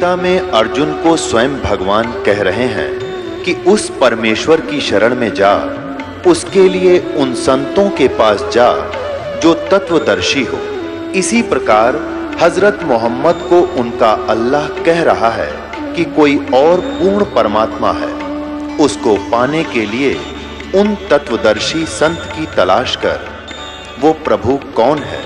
गीता में अर्जुन को स्वयं भगवान कह रहे हैं कि उस परमेश्वर की शरण में जा, उसके लिए उन संतों के पास जा जो तत्वदर्शी हो। इसी प्रकार हजरत मोहम्मद को उनका अल्लाह कह रहा है कि कोई और पूर्ण परमात्मा है, उसको पाने के लिए उन तत्वदर्शी संत की तलाश कर। वो प्रभु कौन है,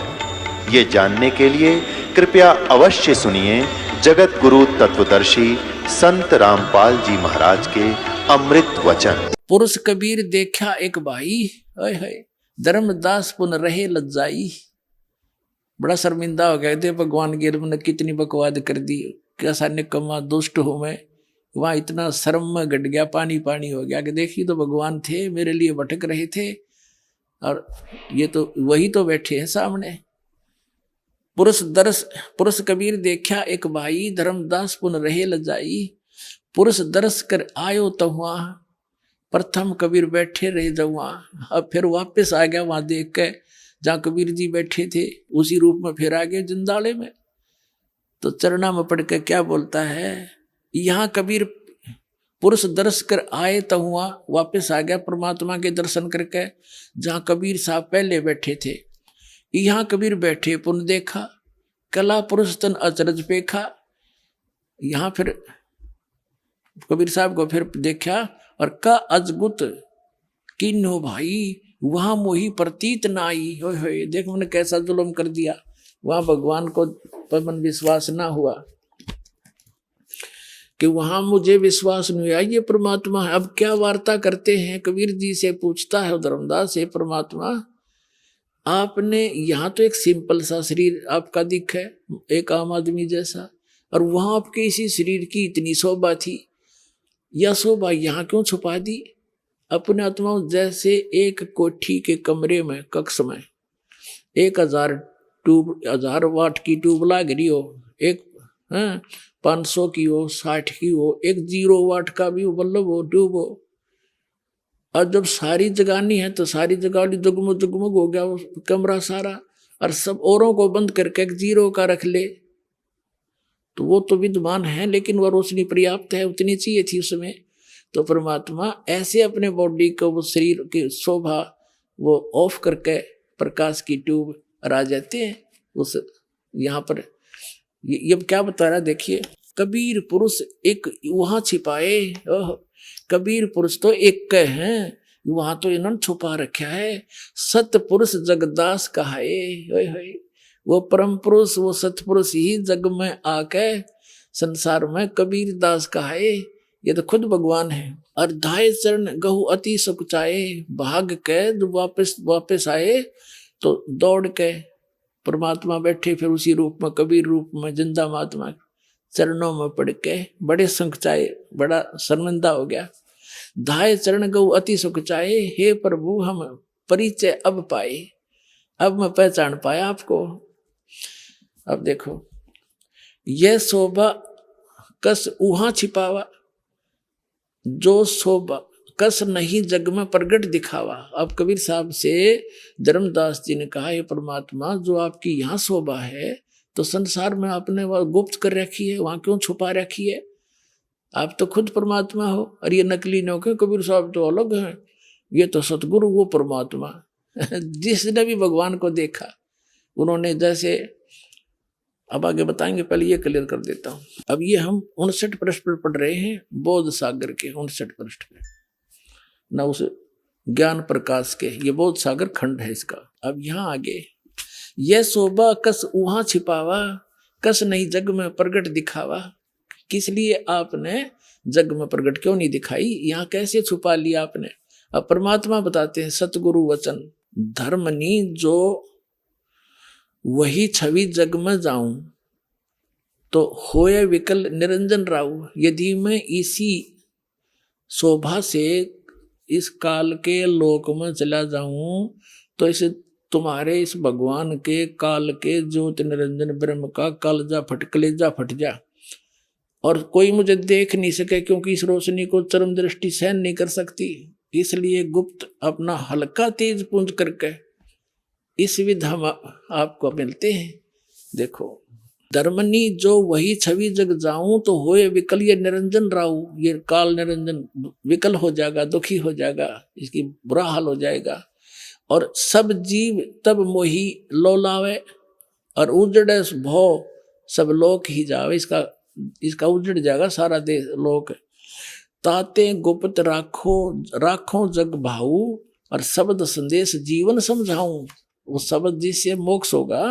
ये जानने के लिए कृपया अवश्य सुनिए जगत गुरु तत्वदर्शी संत रामपाल जी महाराज के अमृत वचन। पुरुष कबीर देखा एक भाई, हाय हाय धर्मदास पुन रहे लज्जाई। बड़ा शर्मिंदा हो गया थे भगवान के ने कितनी बकवाद कर दी, कैसा निकम्मा दुष्ट हूं मैं। वहां इतना शर्म में घट गया, पानी पानी हो गया कि देखिए तो भगवान थे, मेरे लिए भटक रहे थे और ये तो वही तो बैठे हैं सामने। पुरुष कबीर देखा एक भाई, धर्मदास पुन रहे लजाई। पुरुष दरस कर आयो तो वहां, प्रथम कबीर बैठे रहे जवा। अब फिर वापस आ गया वहां देख के जहाँ कबीर जी बैठे थे, उसी रूप में फिर आ गए जिंदाले में। तो चरणा में पढ़ के क्या बोलता है, यहाँ कबीर पुरुष दर्श कर आए तो हुआ, वापस आ गया परमात्मा के दर्शन करके जहाँ कबीर साहब पहले बैठे थे। यहाँ कबीर बैठे पुन देखा, कला पुरुष तन अचरज पेखा। यहाँ फिर कबीर साहब को फिर देखा और का अजगुत किन्हो भाई, वहां मोही प्रतीत ना आई। हो देख मैंने कैसा जुल्म कर दिया, वहां भगवान को पवन विश्वास ना हुआ कि वहां मुझे विश्वास नहीं हुआ ये परमात्मा है। अब क्या वार्ता करते हैं, कबीर जी से पूछता है धर्मदास से, परमात्मा आपने यहाँ तो एक सिंपल सा शरीर आपका दिख है, एक आम आदमी जैसा, और वहां आपके इसी शरीर की इतनी शोभा थी, यह शोभा यहाँ क्यों छुपा दी? अपने आत्मा जैसे एक कोठी के कमरे में कक्ष में 1000 वाट की ट्यूब लाग रही हो, एक 500 की हो, 60 की हो, एक 0 वाट का भी बल्ब हो, ट्यूब हो, और जब सारी जगानी है तो सारी जगानी जगमग जगमग हो गया वो कमरा सारा, और सब औरों को बंद करके एक 0 का रख ले तो वो तो विद्वान है, लेकिन वह रोशनी पर्याप्त है, उतनी चाहिए थी उसमें। तो परमात्मा ऐसे अपने बॉडी को, वो शरीर की शोभा वो ऑफ करके प्रकाश की ट्यूब आ जाते हैं उस यहाँ पर। ये क्या बता रहा देखिए, कबीर पुरुष एक वहां छिपाए, कबीर पुरुष तो एक हैं, वहां तो इन्होंने छुपा रखा है। सत पुरुष जगदास कहाए, वो परम पुरुष वो सतपुरुष ही जग में आके संसार में कबीर दास कहाए। ये तो खुद भगवान है। और धाय चरण गहु अति सुख चाहे, भाग के जब वापस आए तो दौड़ के परमात्मा बैठे फिर उसी रूप में, कबीर रूप में, जिंदा महात्मा चरणों में पड़ के बड़े सुख चाहे, बड़ा शर्मिंदा हो गया। धाय चरण गहु अति सुख चाहे, हे प्रभु हम परिचय अब पाए, अब मैं पहचान पाया आपको। अब देखो, यह शोभा कस उहा छिपावा, जो शोभा कस नहीं जग में प्रगट दिखावा। अब कबीर साहब से धर्मदास जी ने कहा, ये परमात्मा जो आपकी यहाँ शोभा है तो संसार में आपने वह गुप्त कर रखी है, वहां क्यों छुपा रखी है? आप तो खुद परमात्मा हो, और ये नकली न हो, कबीर साहब तो अलग हैं, ये तो सतगुरु वो परमात्मा जिसने भी भगवान को देखा उन्होंने जैसे, अब आगे बताएंगे, पहले ये क्लियर कर देता हूं। अब ये हम 59 पृष्ठ पर पढ़ रहे हैं, बोध सागर के 59 पृष्ठ पे, ना उस ज्ञान प्रकाश के, ये बोध सागर खंड है इसका। अब यहाँ आगे, यह शोभा कस वहां छिपावा, कस नहीं जग में प्रगट दिखावा। किस लिए आपने जग में प्रगट क्यों नहीं दिखाई, यहाँ कैसे छुपा लिया आपने? अब परमात्मा बताते हैं, सतगुरु वचन धर्मनी जो वही छवि जग में जाऊं, तो होए विकल निरंजन राऊ। यदि मैं इसी शोभा से इस काल के लोक में चला जाऊं तो इस तुम्हारे इस भगवान के काल के ज्योति निरंजन ब्रह्म का कलेजा फट जा, और कोई मुझे देख नहीं सके, क्योंकि इस रोशनी को चरम दृष्टि सहन नहीं कर सकती। इसलिए गुप्त अपना हल्का तेज पुंज करके इस विधा आपको मिलते हैं। देखो धर्मनी जो वही छवि जग जाऊं, तो होए विकल ये निरंजन राहु, ये काल निरंजन विकल हो जाएगा, दुखी हो जाएगा, इसकी बुरा हाल हो जाएगा। और सब जीव तब मोही लोलावे, और उजड़े भव सब लोक ही जावे, इसका उजड़ जाएगा सारा देश लोक। ताते गुप्त राखो जग भाऊ, और शब्द संदेश जीवन समझाऊं। वो शब्द जिससे मोक्ष होगा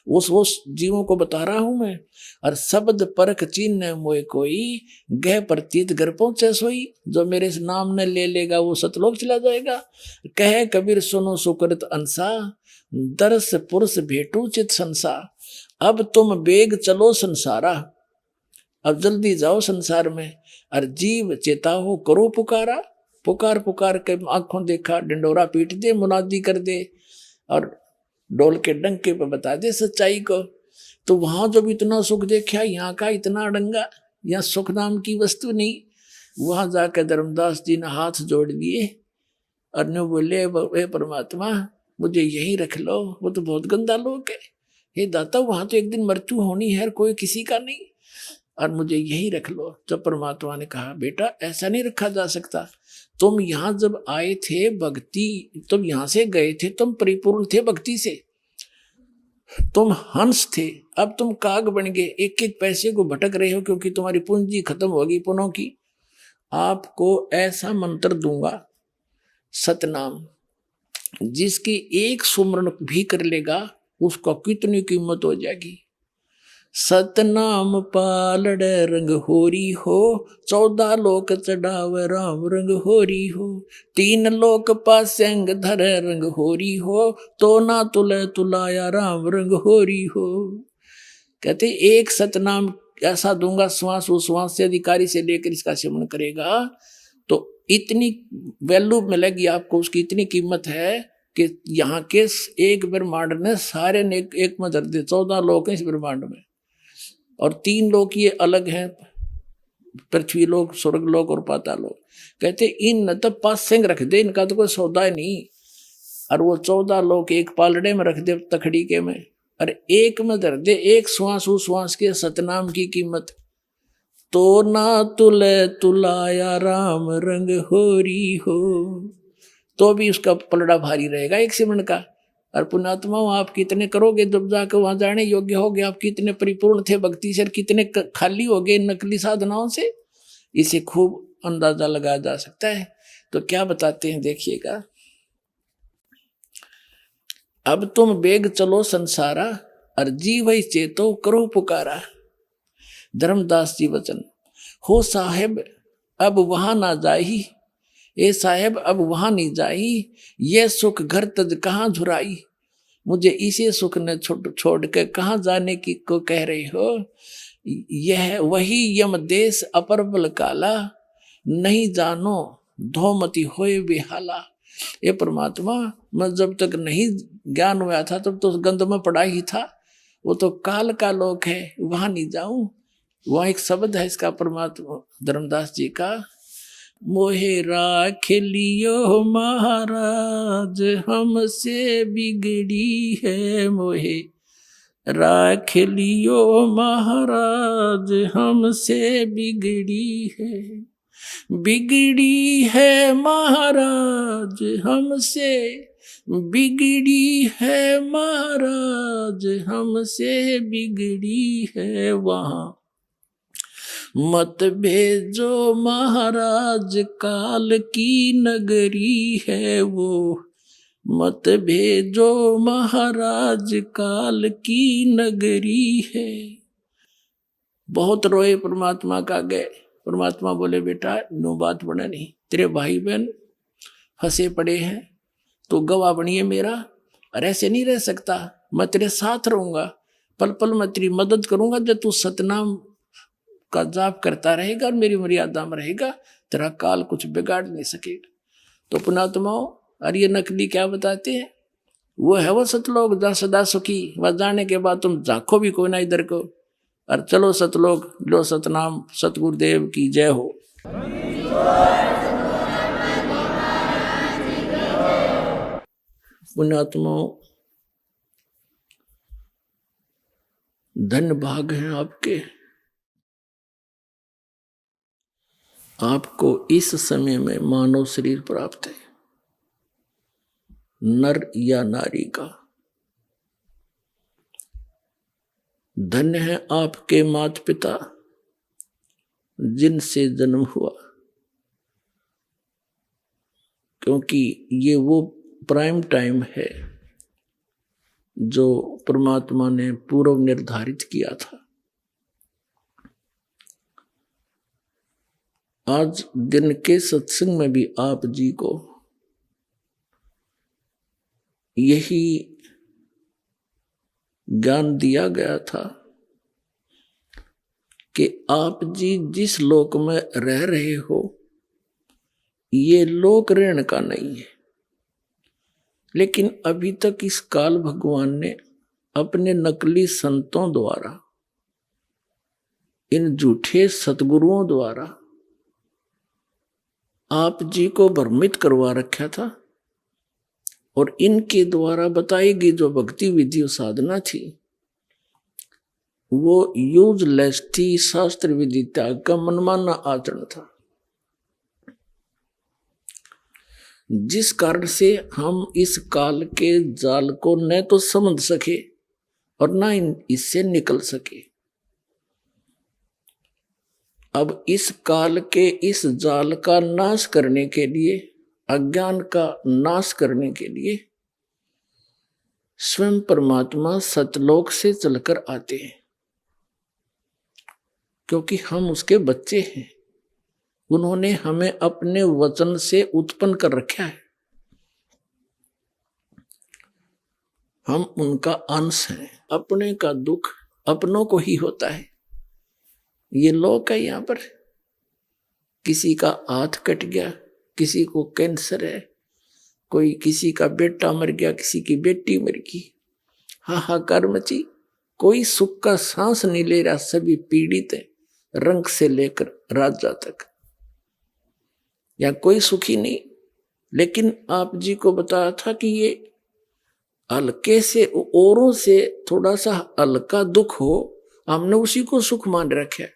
उस जीवों को बता रहा हूं मैं। और शब्द परख चिन्ह मोए कोई, गह प्रतीत घर पहुंचे सोई। जो मेरे इस नाम ने ले लेगा वो सतलोक चला जाएगा। कहे कबीर सुनो सुकृत अंसा, दरस पुरुष भेटू चित संसा। अब तुम बेग चलो संसारा, अब जल्दी जाओ संसार में। और जीव चेता हो करो पुकारा, पुकार पुकार के आंखों देखा, डंडोरा पीट दे, मुनादी कर दे, और डोल के डंके पे बता दे सच्चाई को। तो वहां जब इतना सुख देखा, यहाँ का इतना अड़ंगा, यहाँ सुख नाम की वस्तु नहीं। वहां जाकर धर्मदास जी ने हाथ जोड़ दिए और ने बोले, हे परमात्मा मुझे यही रख लो, वो तो बहुत गंदा लोक है। हे दाता वहां तो एक दिन मृत्यु होनी है, कोई किसी का नहीं, और मुझे यही रख लो। जब परमात्मा ने कहा, बेटा ऐसा नहीं रखा जा सकता, तुम यहाँ जब आए थे भक्ति, तुम यहाँ से गए थे, तुम परिपूर्ण थे भक्ति से, तुम हंस थे, अब तुम काग बन गए, एक एक पैसे को भटक रहे हो क्योंकि तुम्हारी पूंजी खत्म होगी पुनों की। आपको ऐसा मंत्र दूंगा सतनाम, जिसकी एक सुमरण भी कर लेगा उसका कितनी कीमत हो जाएगी। सतनाम पालड़ रंग होरी हो, 14 लोक चढ़ाव राम रंग होरी हो। 3 लोक पासेंग धर रंग होरी हो, तो ना तुले तुलाया राम रंग होरी हो। कहते एक सतनाम ऐसा दूंगा, श्वास उश्वास से अधिकारी से लेकर इसका सेवन करेगा तो इतनी वैल्यू मिलेगी आपको, उसकी इतनी कीमत है कि यहाँ के एक ब्रह्मांड ने सारे ने एक में धर दे। 14 लोक हैं इस ब्रह्मांड में, और 3 लोक ये अलग हैं, पृथ्वी लोक, स्वर्ग लोक और पाताल लोक। कहते इन न तो पास सिंह रख दे, इनका तो कोई सौदा ही नहीं। और वो 14 लोक एक पालड़े में रख दे, तखड़ी के में, और एक में धर दे, एक श्वास उश्वास के सतनाम की कीमत। तो ना तुले तुलाया राम रंग होरी हो, तो भी उसका पलड़ा भारी रहेगा एक सिमरण का। और पुण्यात्मा आप कितने करोगे जब जाकर वहां जाने योग्य हो गए, आप कितने परिपूर्ण थे भक्ति से, कितने खाली हो गए नकली साधनाओं से, इसे खूब अंदाजा लगाया जा सकता है। तो क्या बताते हैं देखिएगा, अब तुम बेग चलो संसारा, और जीव ही चेतो करो पुकारा। धर्मदास जी वचन हो साहेब अब वहां ना जाही, ए साहेब अब वहां नहीं जाई, ये सुख घर तज कहाँ झुराई। मुझे इसी सुख ने छोड़ के कहाँ जाने की को कह रहे हो। यह वही यम देश अपर बल काला, नहीं जानो धोमती होए बेहाला। ये परमात्मा मैं जब तक नहीं ज्ञान हुआ था तब तो गंध में पड़ा ही था, वो तो काल का लोक है, वहां नहीं जाऊं। वहां एक शब्द है इसका परमात्मा धर्मदास जी का, मोहे राख लियो महाराज हमसे बिगड़ी है, मोहे राख लियो महाराज हमसे बिगड़ी है, बिगड़ी है महाराज हमसे, बिगड़ी है महाराज हमसे बिगड़ी है। वहाँ मत भेजो महाराज काल की नगरी है वो, मत भेजो महाराज काल की नगरी है। बहुत रोए परमात्मा का गए। परमात्मा बोले बेटा नो बात बना नहीं, तेरे भाई बहन फंसे पड़े हैं, तो गवाह बनिए मेरा, और ऐसे नहीं रह सकता, मैं तेरे साथ रहूंगा, पल पल मैं तेरी मदद करूंगा। जब तू सतनाम का जाप करता रहेगा और मेरी मर्यादा में रहेगा, तेरा काल कुछ बिगाड़ नहीं सकेगा। तो पुणात्माओं, और ये नकली क्या बताते हैं, वो है वो सतलोक जहाँ सदा सुखी, वह जाने के बाद तुम झांको भी कोई ना इधर को, और चलो सतलोक लो सतनाम। सतगुरुदेव की जय हो। पुण्यात्माओं, धन्य भाग हैं आपके, आपको इस समय में मानव शरीर प्राप्त है, नर या नारी का। धन्य है आपके माता पिता जिनसे जन्म हुआ, क्योंकि ये वो प्राइम टाइम है जो परमात्मा ने पूर्व निर्धारित किया था। आज दिन के सत्संग में भी आप जी को यही ज्ञान दिया गया था कि आप जी जिस लोक में रह रहे हो ये लोक रहने का नहीं है, लेकिन अभी तक इस काल भगवान ने अपने नकली संतों द्वारा, इन झूठे सतगुरुओं द्वारा आप जी को भ्रमित करवा रखा था, और इनके द्वारा बताई गई जो भक्ति विधि और साधना थी वो यूजलेस थी, शास्त्र विधि त्याग का मनमाना आचरण था, जिस कारण से हम इस काल के जाल को न तो समझ सके और ना इससे निकल सके। अब इस काल के इस जाल का नाश करने के लिए, अज्ञान का नाश करने के लिए स्वयं परमात्मा सतलोक से चलकर आते हैं, क्योंकि हम उसके बच्चे हैं। उन्होंने हमें अपने वचन से उत्पन्न कर रखा है, हम उनका अंश हैं। अपने का दुख अपनों को ही होता है। ये लोक है, यहां पर किसी का हाथ कट गया, किसी को कैंसर है, कोई किसी का बेटा मर गया, किसी की बेटी मर गई, हाहाकार मची, कोई सुख का सांस नहीं ले रहा, सभी पीड़ित है, रंग से लेकर राजा तक, या कोई सुखी नहीं। लेकिन आप जी को बताया था कि ये हल्के से, औरों से थोड़ा सा हल्का दुख हो, हमने उसी को सुख मान रखा है।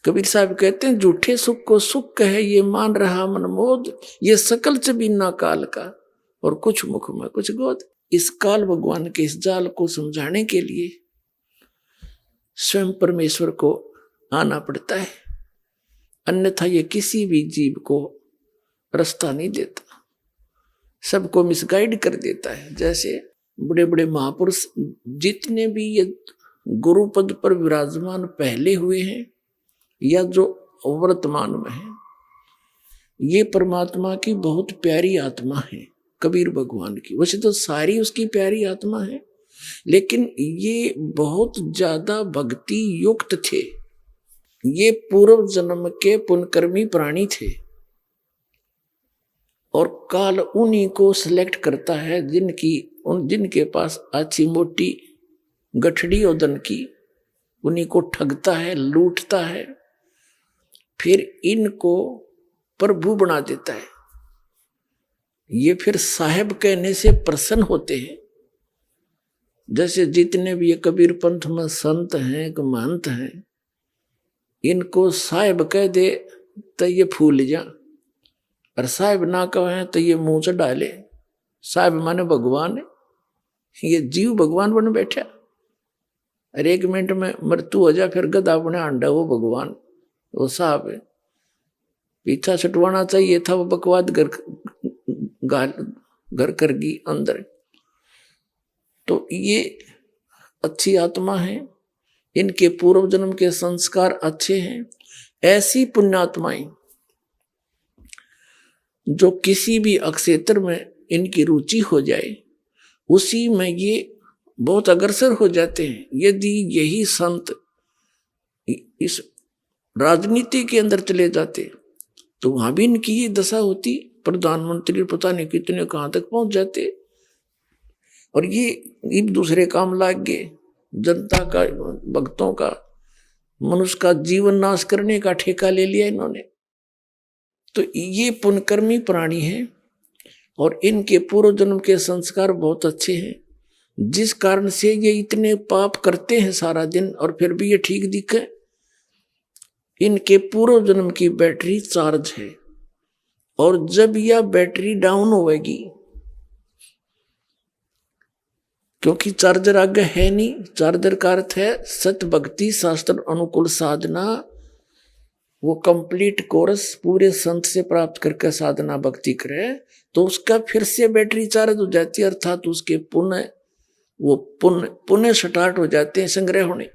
कबीर साहब कहते हैं झूठे सुख को सुख कहे ये मान रहा मनमोद, ये सकल च बिना काल का और कुछ मुख में कुछ गोद। इस काल भगवान के इस जाल को समझाने के लिए स्वयं परमेश्वर को आना पड़ता है, अन्यथा ये किसी भी जीव को रास्ता नहीं देता, सबको मिसगाइड कर देता है। जैसे बड़े बड़े महापुरुष जितने भी ये गुरु पद पर विराजमान पहले हुए हैं या जो वर्तमान में है, ये परमात्मा की बहुत प्यारी आत्मा है, कबीर भगवान की। वैसे तो सारी उसकी प्यारी आत्मा है, लेकिन ये बहुत ज्यादा भक्ति युक्त थे। ये पूर्व जन्म के पुण्यकर्मी प्राणी थे, और काल उन्हीं को सिलेक्ट करता है जिनके पास अच्छी मोटी गठड़ी और धन की, उन्हीं को ठगता है, लूटता है, फिर इनको प्रभु बना देता है। ये फिर साहेब कहने से प्रसन्न होते हैं। जैसे जितने भी ये कबीर पंथ में संत हैं, महंत हैं, इनको साहेब कह दे तो ये फूल जा, और साहेब ना कहे तो ये मुंह से डाले। साहेब माने भगवान है, ये जीव भगवान बन बैठा, और एक मिनट में मृत्यु हो जा, फिर गधा बने अंडा, वो भगवान, वो साहब है। पीछा छुटवाना चाहिए था, वो बकवाद घर कर गई अंदर। तो ये अच्छी आत्मा है, इनके पूर्व जन्म के संस्कार अच्छे हैं। ऐसी पुण्यात्माएं जो किसी भी अक्षेत्र में इनकी रुचि हो जाए, उसी में ये बहुत अग्रसर हो जाते हैं। यदि यही संत इस राजनीति के अंदर चले जाते तो वहां भी इनकी ये दशा होती, प्रधानमंत्री पता नहीं कितने कहां तक पहुंच जाते। और ये एक दूसरे काम लाग गए, जनता का, भक्तों का, मनुष्य का जीवन नाश करने का ठेका ले लिया इन्होंने। तो ये पुण्यकर्मी प्राणी हैं, और इनके पूर्व जन्म के संस्कार बहुत अच्छे हैं। जिस कारण से ये इतने पाप करते हैं सारा दिन और फिर भी ये ठीक दिखे। इनके पूर्व जन्म की बैटरी चार्ज है, और जब यह बैटरी डाउन होगी, क्योंकि चार्जर आगे है नहीं, चार्जर का अर्थ है सत भक्ति शास्त्र अनुकूल साधना, वो कंप्लीट कोर्स पूरे संत से प्राप्त करके साधना भक्ति करे, तो उसका फिर से बैटरी चार्ज हो जाती है, अर्थात उसके पुण्य स्टार्ट हो जाते हैं संग्रह होने।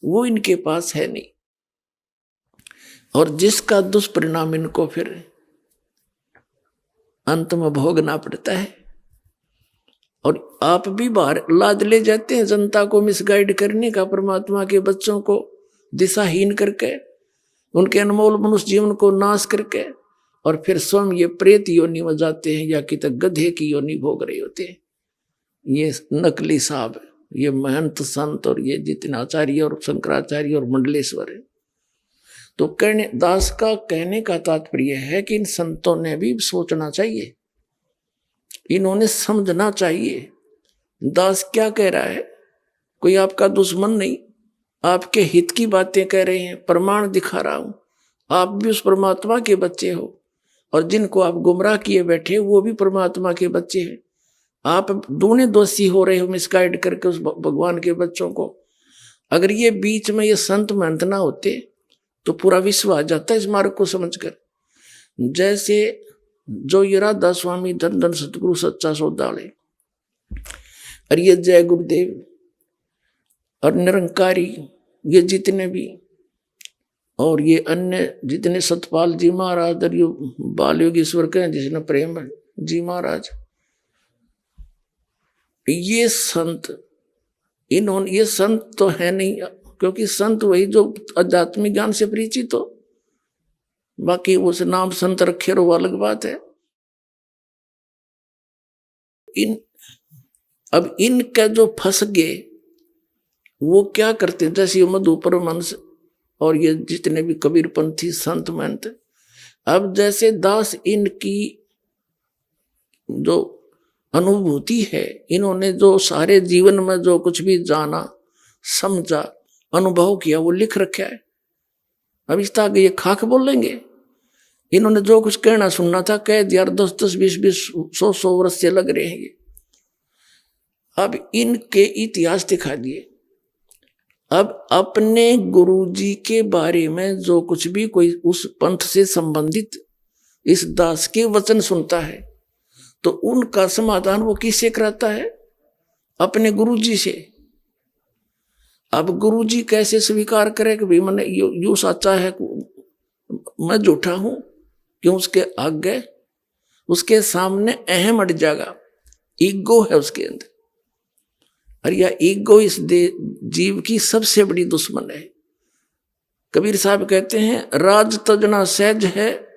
वो इनके पास है नहीं, और जिसका दुष्परिणाम इनको फिर अंत में भोगना पड़ता है। और आप भी बाहर लाद ले जाते हैं जनता को मिसगाइड करने का, परमात्मा के बच्चों को दिशाहीन करके, उनके अनमोल मनुष्य जीवन को नाश करके, और फिर स्वयं ये प्रेत योनि में जाते हैं या कि तक गधे की योनि भोग रहे होते हैं। ये नकली साहब, ये महंत संत और ये जितने आचार्य और शंकराचार्य और मंडलेश्वर है। तो दास का कहने का तात्पर्य है कि इन संतों ने भी सोचना चाहिए, इन्होंने समझना चाहिए। दास क्या कह रहा है, कोई आपका दुश्मन नहीं, आपके हित की बातें कह रहे हैं, प्रमाण दिखा रहा हूं। आप भी उस परमात्मा के बच्चे हो, और जिनको आप गुमराह किए बैठे वो भी परमात्मा के बच्चे हैं। आप दोनों दोषी हो रहे हो मिसगाइड करके उस भगवान के बच्चों को। अगर ये बीच में ये संत महंत ना होते तो पूरा विश्व आ जाता है इस मार्ग को समझकर। जैसे जो ये राधा स्वामी धन धन सतगुरु सच्चा सौदाले और ये जय गुरुदेव और निरंकारी, ये जितने भी, और ये अन्य जितने सतपाल जी महाराज और ये बाल योगेश्वर के जिसने प्रेम जी महाराज, ये संत, इन्होंने, ये संत तो है नहीं, क्योंकि संत वही जो आध्यात्मिक ज्ञान से परिचित हो, बाकी उस नाम संत रखे वो अलग बात है। अब इनका जो फंस गए वो क्या करते हैं, जैसे मधुपर मनस और ये जितने भी कबीरपंथी संत महंत, अब जैसे दास इनकी जो अनुभूति है, इन्होंने जो सारे जीवन में जो कुछ भी जाना समझा अनुभव किया वो लिख रखा है। अब इस तरह ये खाक बोलेंगे, इन्होंने जो कुछ कहना सुनना था कह दिया, 10-10, 20-20, 100-100 वर्ष से लग रहे हैं। अब इनके इतिहास दिखा दिए। अब अपने गुरुजी के बारे में जो कुछ भी कोई उस पंथ से संबंधित इस दास के वचन सुनता है तो उनका समाधान वो किससे कराता है, अपने गुरुजी से। अब गुरुजी कैसे स्वीकार करे कि भाई मैंने यू सच्चा है, मैं झूठा हूं, क्यों? उसके आगे उसके सामने अहम अट जाएगा, ईगो है उसके अंदर, और यह ईगो इस जीव की सबसे बड़ी दुश्मन है। कबीर साहब कहते हैं, राज तजना सहज है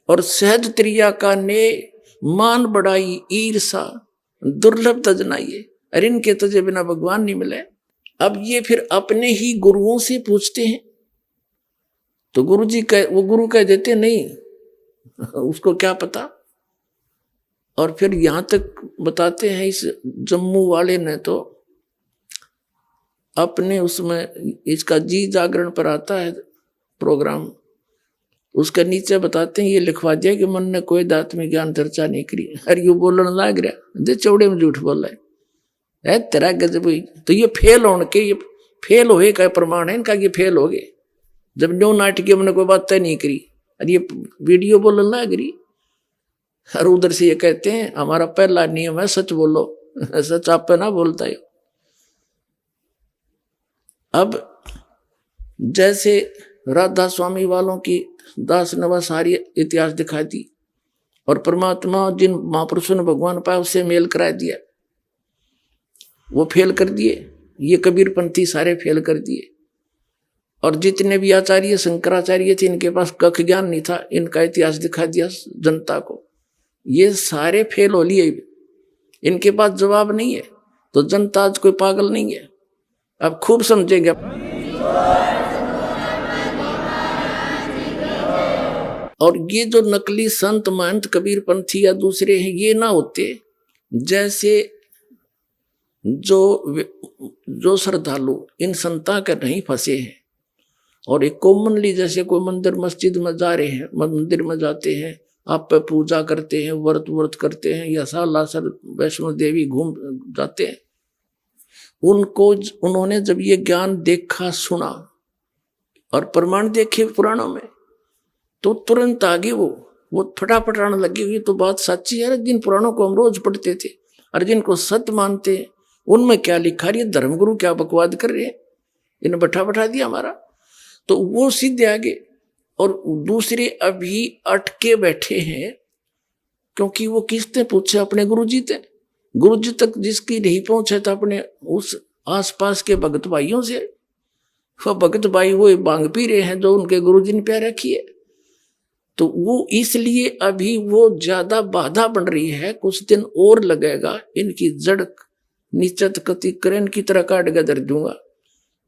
और सहज त्रिया का ने, मान बढ़ाई ईर्षा दुर्लभ तजनाइए। अरे इनके तजे बिना भगवान नहीं मिले। अब ये फिर अपने ही गुरुओं से पूछते हैं तो गुरुजी वो गुरु कह देते नहीं, उसको क्या पता। और फिर यहां तक बताते हैं, इस जम्मू वाले ने तो अपने उसमें, इसका जी जागरण पर आता है प्रोग्राम, उसके नीचे बताते हैं, ये लिखवा दिया कि मन ने कोई आत्मिक ज्ञान चर्चा नहीं करी। अरे यू बोलने लग रहा दे चौड़े में झूठ बोला है तेरा गजब। तो ये फेल होने के, ये फेल होए का प्रमाण है इनका, ये फेल हो गए जब न्यू नाटकीय मैंने कोई बात तय नहीं करी। अरे ये वीडियो बोलने लग रही, और उधर से ये कहते हैं हमारा पहला नियम है सच बोलो, सच आप पे ना बोलता है। अब जैसे राधा स्वामी वालों की दास नवा सारी इतिहास दिखा दी, और परमात्मा जिन महापुरुषों ने भगवान पाया उससे मेल करा दिया, वो फेल कर दिए। ये कबीरपंथी सारे फेल कर दिए। और जितने भी आचार्य शंकराचार्य थे इनके पास कख ज्ञान नहीं था, इनका इतिहास दिखा दिया जनता को, ये सारे फेल हो लिए। इनके पास जवाब नहीं है, तो जनता आज कोई पागल नहीं है, अब खूब समझेंगे। और ये जो नकली संत महंत कबीरपंथी या दूसरे हैं, ये ना होते, जैसे जो श्रद्धालु इन संता के नहीं फंसे हैं और एक कॉमनली जैसे कोई मंदिर मस्जिद में जा रहे हैं, मंदिर में जाते हैं, आप पे पूजा करते हैं, व्रत करते हैं, या सालासर वैष्णो देवी घूम जाते हैं, उन्होंने जब ये ज्ञान देखा सुना और प्रमाण देखे पुराणों में, तो तुरंत आगे वो फटाफट आने लगी। ये तो बात सच्ची है, जिन पुराणों को हम रोज पढ़ते थे और जिनको सत्य मानते हैं, उनमें क्या लिखा रही है, धर्मगुरु क्या बकवाद कर रहे हैं, इन्हें बैठा दिया हमारा। तो वो सीधे आगे, और दूसरे अभी अटके बैठे हैं, क्योंकि वो किसने पूछे, अपने गुरुजी तक जिसकी नहीं पहुंचे तो अपने उस आसपास के भगत भाइयों से। वो भगत भाई वो बांग पी रहे हैं जो उनके गुरुजी ने प्यार रखी है, तो वो इसलिए अभी वो ज्यादा बाधा बन रही है। कुछ दिन और लगेगा, इनकी जड़ निश्चित कति करें की तरह काट के धर दूंगा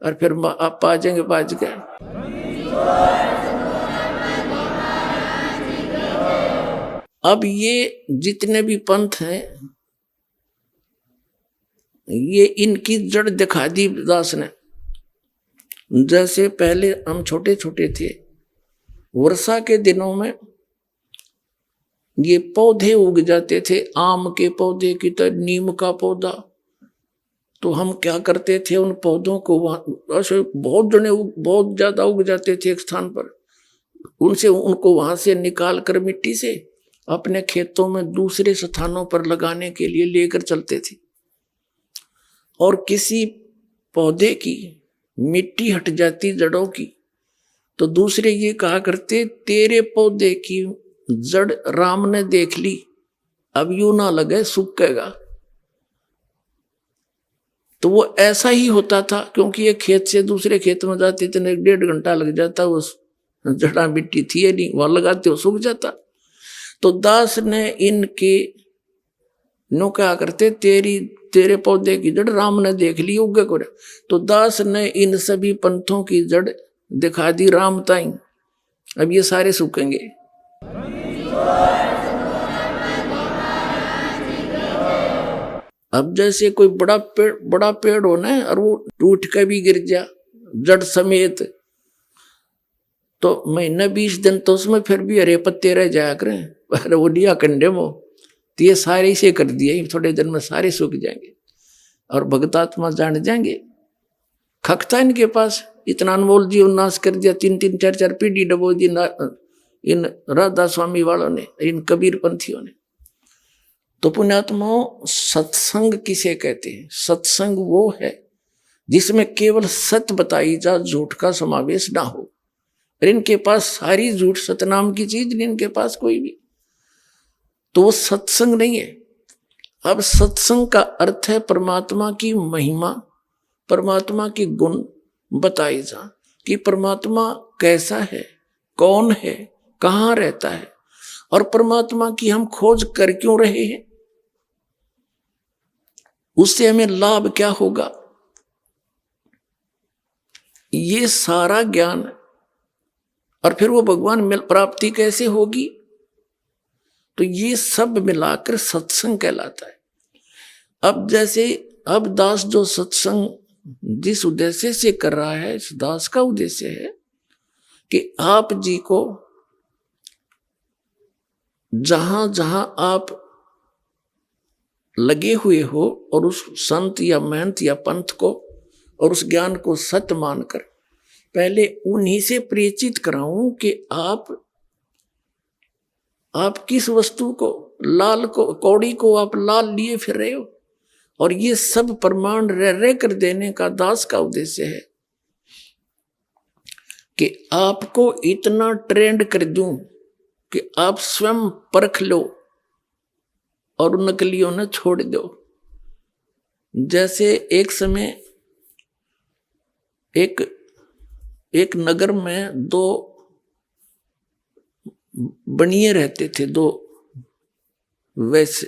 और फिर आप पा जाएंगे बाज गए। अब ये जितने भी पंथ हैं, ये इनकी जड़ दिखा दी दास ने। जैसे पहले हम छोटे छोटे थे, वर्षा के दिनों में ये पौधे उग जाते थे, आम के पौधे की तरह, नीम का पौधा। तो हम क्या करते थे, उन पौधों को वहां ऐसे बहुत जने बहुत ज्यादा उग जाते थे एक स्थान पर, उनको वहां से निकाल कर मिट्टी से अपने खेतों में दूसरे स्थानों पर लगाने के लिए लेकर चलते थे। और किसी पौधे की मिट्टी हट जाती जड़ों की, तो दूसरे ये कहा करते, तेरे पौधे की जड़ राम ने देख ली, अब यूं ना लगे सूखेगा। तो वो ऐसा ही होता था, क्योंकि एक खेत से दूसरे खेत में जाते थे, 1.5 घंटा लग जाता, वो जड़ा मिट्टी थी नहीं, वहां लगाते हो सूख जाता। तो दास ने इनके नो क्या करते, तेरे पौधे की जड़ राम ने देख ली उगे को। तो दास ने इन सभी पंथों की जड़ दिखा दी राम ताई, अब ये सारे सूखेंगे। अब जैसे कोई बड़ा पेड़ हो ना, और वो टूट के भी गिर जा जड़ समेत, तो महीना 20 दिन तो उसमें फिर भी हरे पत्ते रह जाया करें, पर वो दिया कंडे में, तो ये सारे इसे कर दिए, थोड़े दिन में सारे सूख जाएंगे और भगतात्मा जान जाएंगे। खकता इनके पास, इतना अनमोल जीवन नाश कर दिया, 3-3 4-4 पीढ़ी डबो दी इन राधा स्वामी वालों ने, इन कबीर पंथियों ने। तो पुण्यात्माओं, सत्संग किसे कहते हैं? सत्संग वो है जिसमें केवल सत्य बताई जा, झूठ का समावेश ना हो। और इनके पास सारी झूठ, सतनाम की चीज नहीं इनके पास कोई भी, तो वो सत्संग नहीं है। अब सत्संग का अर्थ है परमात्मा की महिमा, परमात्मा की गुण बताई जा, कि परमात्मा कैसा है, कौन है, कहाँ रहता है, और परमात्मा की हम खोज कर क्यों रहे हैं, उससे हमें लाभ क्या होगा, ये सारा ज्ञान। और फिर वो भगवान प्राप्ति कैसे होगी, तो ये सब मिलाकर सत्संग कहलाता है। अब जैसे अब दास जो सत्संग जिस उद्देश्य से कर रहा है, इस दास का उद्देश्य है कि आप जी को जहां जहां आप लगे हुए हो और उस संत या महंत या पंथ को और उस ज्ञान को सत्य मानकर पहले उन्हीं से परिचित कराऊं कि आप किस वस्तु को, लाल को, कौड़ी को आप लाल लिए फिर रहे हो, और ये सब प्रमाण रह कर देने का दास का उद्देश्य है कि आपको इतना ट्रेंड कर दूं कि आप स्वयं परख लो और नकलियों ने छोड़ दो। जैसे एक समय एक नगर में 2 बनिए रहते थे, 2 वैसे।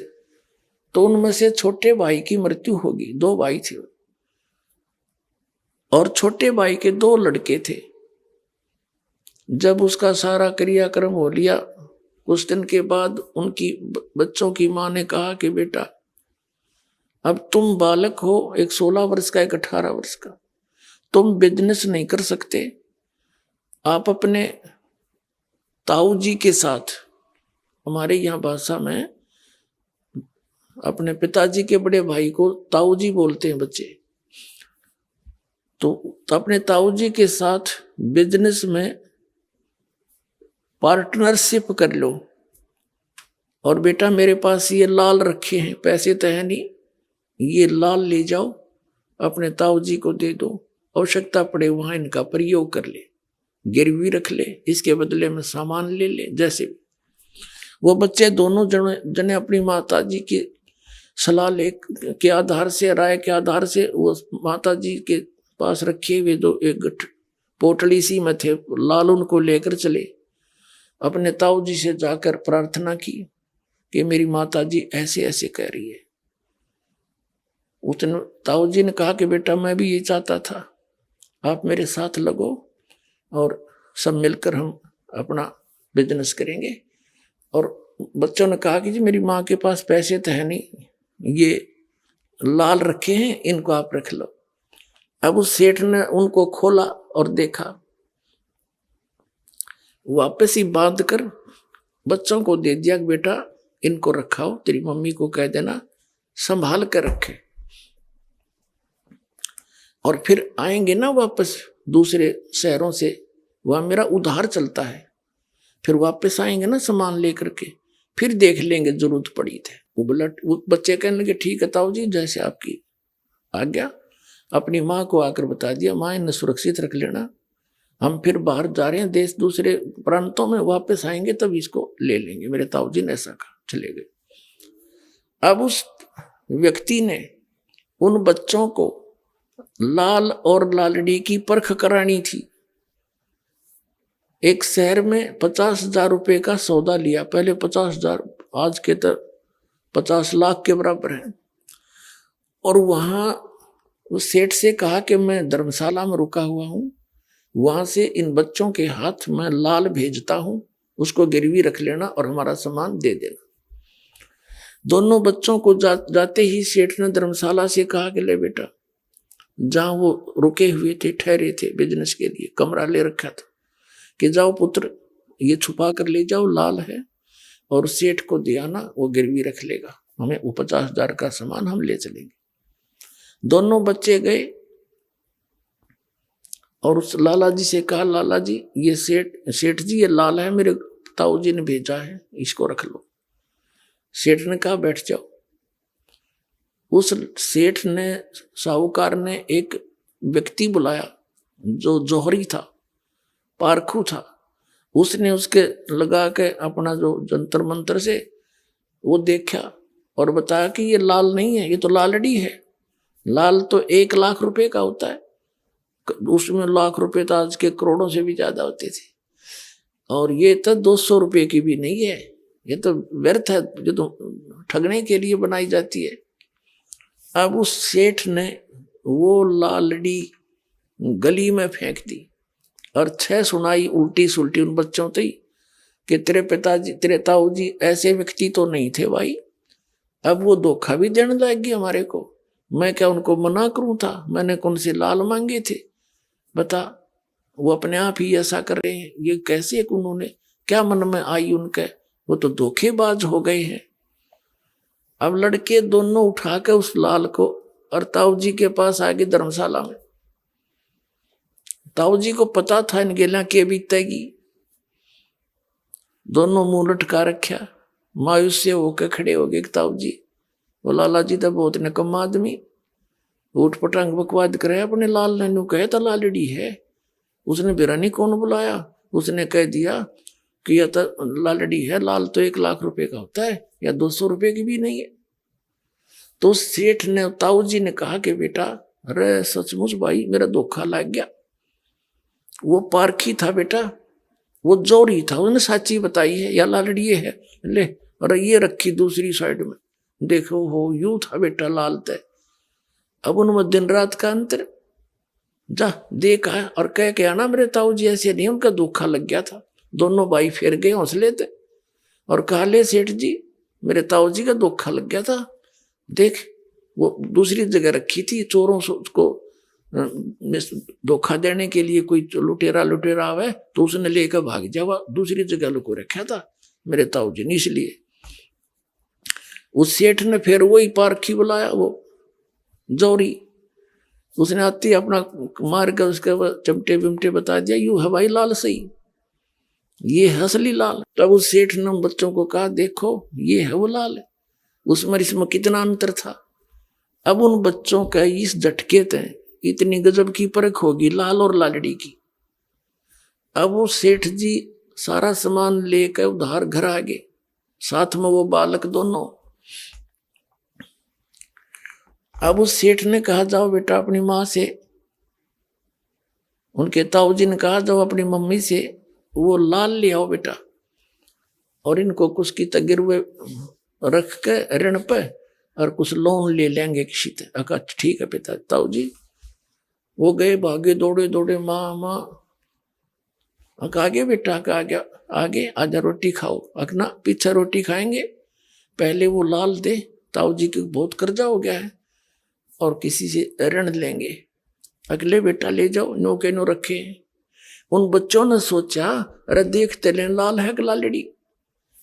तो उनमें से छोटे भाई की मृत्यु होगी, 2 भाई थे और छोटे भाई के 2 लड़के थे। जब उसका सारा क्रियाक्रम हो लिया, कुछ दिन के बाद उनकी बच्चों की मां ने कहा कि बेटा अब तुम बालक हो, एक 16 वर्ष का, एक 18 वर्ष का, तुम बिजनेस नहीं कर सकते। आप अपने ताऊ जी के साथ, हमारे यहाँ भाषा में अपने पिताजी के बड़े भाई को ताऊ जी बोलते हैं बच्चे, तो अपने ताऊ जी के साथ बिजनेस में पार्टनरशिप कर लो। और बेटा मेरे पास ये लाल रखे हैं, पैसे तो है नहीं, ये लाल ले जाओ अपने ताऊ जी को दे दो, आवश्यकता पड़े वहां इनका प्रयोग कर ले, गिरवी रख ले, इसके बदले में सामान ले ले। जैसे वो बच्चे दोनों जने अपनी माता जी की सलाह ले के आधार से, राय के आधार से वो माता जी के पास रखे हुए जो एक पोटली सी में थे लाल, उनको लेकर चले, अपने ताऊ जी से जाकर प्रार्थना की कि मेरी माता जी ऐसे ऐसे कह रही है। उसने ताऊ जी ने कहा कि बेटा मैं भी ये चाहता था, आप मेरे साथ लगो और सब मिलकर हम अपना बिजनेस करेंगे। और बच्चों ने कहा कि जी मेरी माँ के पास पैसे तो है नहीं, ये लाल रखे हैं, इनको आप रख लो। अब उस सेठ ने उनको खोला और देखा, वापस ही बांध कर बच्चों को दे दिया कि बेटा इनको रखाओ, तेरी मम्मी को कह देना संभाल कर रखे, और फिर आएंगे ना वापस दूसरे शहरों से, वहां मेरा उधार चलता है, फिर वापस आएंगे ना सामान लेकर के, फिर देख लेंगे जरूरत पड़ी थे। वो बच्चे कहने लगे ठीक है ताऊ जी, जैसे आपकी आज्ञा। अपनी माँ को आकर बता दिया, माँ इन्हें सुरक्षित रख लेना, हम फिर बाहर जा रहे हैं देश, दूसरे प्रांतों में, वापस आएंगे तब इसको ले लेंगे। मेरे ताऊ जी ने ऐसा कहा, चले गए। अब उस व्यक्ति ने उन बच्चों को लाल और लालड़ी की परख करानी थी। एक शहर में 50,000 रुपए का सौदा लिया, पहले 50,000, आज के तो 50 लाख के बराबर है। और वहां उस सेठ से कहा कि मैं धर्मशाला में रुका हुआ हूं, वहां से इन बच्चों के हाथ में लाल भेजता हूं, उसको गिरवी रख लेना और हमारा सामान दे देना। दोनों बच्चों को जाते ही सेठ ने धर्मशाला से कहा कि ले बेटा, जहां वो रुके हुए थे, ठहरे थे बिजनेस के लिए, कमरा ले रखा था, कि जाओ पुत्र ये छुपा कर ले जाओ, लाल है, और सेठ को दे आना, वो गिरवी रख लेगा, हमें वो 50,000 का सामान हम ले चलेंगे। दोनों बच्चे गए और उस लाला जी से कहा, लाला जी ये सेठ जी ये लाल है, मेरे ताऊ जी ने भेजा है, इसको रख लो। सेठ ने कहा बैठ जाओ। उस सेठ ने, साहूकार ने एक व्यक्ति बुलाया जो जौहरी था, पारखू था। उसने उसके लगा के अपना जो जंतर मंत्र से वो देखा और बताया कि ये लाल नहीं है, ये तो लालड़ी है। लाल तो 1 लाख रुपए का होता है, उसमें लाख रुपए तो आज के करोड़ों से भी ज्यादा होते थे, और ये तो 200 रुपए की भी नहीं है, ये तो व्यर्थ है, जो तो ठगने के लिए बनाई जाती है। अब उस सेठ ने वो लालड़ी गली में फेंक दी और 6 सुनाई उल्टी सुल्टी उन बच्चों से कि तेरे पिताजी, तेरे ताऊ जी ऐसे व्यक्ति तो नहीं थे भाई। अब वो धोखा भी देने लग गए हमारे को, मैं क्या उनको मना करूं था, मैंने कौन से लाल मांगे थे, बता। वो अपने आप ही ऐसा कर रहे हैं, ये कैसे उन्होंने क्या मन में आई उनके, वो तो धोखेबाज हो गए हैं। अब लड़के दोनों उठा के उस लाल को और ताऊ जी के पास आ गए धर्मशाला में। ताऊ जी को पता था इन गेला के बीतेगी, दोनों मुंह लटका रखा, मायूस से होकर खड़े हो गए। ताऊ जी, वो लाला जी तो बहुत निकम आदमी, उठ पटांग बकवाद करे, अपने लाल ने कहे तो लालड़ी है, उसने बिरानी कौन बुलाया, उसने कह दिया कि यह तो लालड़ी है, लाल तो 1 लाख रुपए का होता है, या 200 रुपए की भी नहीं है। तो सेठ ने, ताऊ जी ने कहा कि बेटा, अरे सचमुच भाई मेरा धोखा लग गया, वो पारखी था बेटा, वो जोरी था, उसने साची बताई है, या लालड़ी है, ले और ये रखी दूसरी साइड में, देखो हो यूं था बेटा लाल तय। अब उनमें दिन रात का अंतर, जा देखा और कह के आना मेरे ताऊ जी ऐसे नहीं, उनका धोखा लग गया था। दोनों भाई फिर गए हौसले थे और कहा, ले सेठ जी मेरे ताऊ जी का धोखा लग गया था, देख वो दूसरी जगह रखी थी, चोरों से उसको धोखा देने के लिए कोई लुटेरा आवे तो उसने लेकर भाग जावा, दूसरी जगह लुको रखा था मेरे ताऊ जी ने। इसलिए उस सेठ ने फिर वही पारखी बुलाया, वो जौहरी, उसने आती अपना मार कर उसके चमटे बिमटे बता दिया, यू है भाई लाल सही, ये है असली लाल। तब उस सेठ ने बच्चों को कहा देखो ये है वो लाल, उसमें इसमें कितना अंतर था। अब उन बच्चों का इस झटके थे इतनी गजब की परख होगी लाल और लालड़ी की। अब वो सेठ जी सारा सामान लेकर उधार घर आ गए, साथ में वो बालक दोनों। अब उस सेठ ने कहा जाओ बेटा अपनी माँ से, उनके ताऊ जी ने कहा जाओ अपनी मम्मी से वो लाल ले आओ बेटा, और इनको कुछ की गिरवे रख के ऋण पे और कुछ लोन ले लेंगे किसी से। अका ठीक है पिता। ताऊ जी वो गए भागे दौड़े दौड़े, माँ आगे बेटा का आगे आगे आजा रोटी खाओ। अकना पीछे रोटी खाएंगे, पहले वो लाल दे, ताऊ जी के बहुत कर्जा हो गया है और किसी से ऋण लेंगे। अगले बेटा ले जाओ, नो के नो रखे। उन बच्चों ने सोचा अरे देखते लें लाल है कि लालड़ी।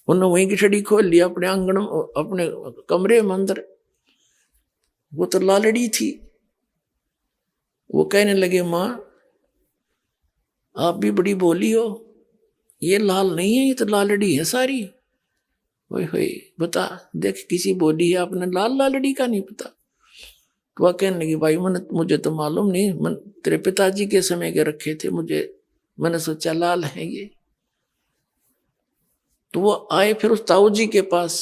उन्होंने वहीं की छड़ी खोल लिया अपने आंगन अपने कमरे में अंदर, वो तो लालड़ी थी। वो कहने लगे माँ आप भी बड़ी बोली हो, ये लाल नहीं है ये तो लालड़ी है सारी। वही बता देख किसी बोली है आपने लाल लालड़ी का नहीं पता। तो वह कहने लगी भाई मुझे तो मालूम नहीं, मन तेरे पिताजी के समय के रखे थे, मैंने सोचा लाल है ये। तो वो आए फिर उस ताऊ जी के पास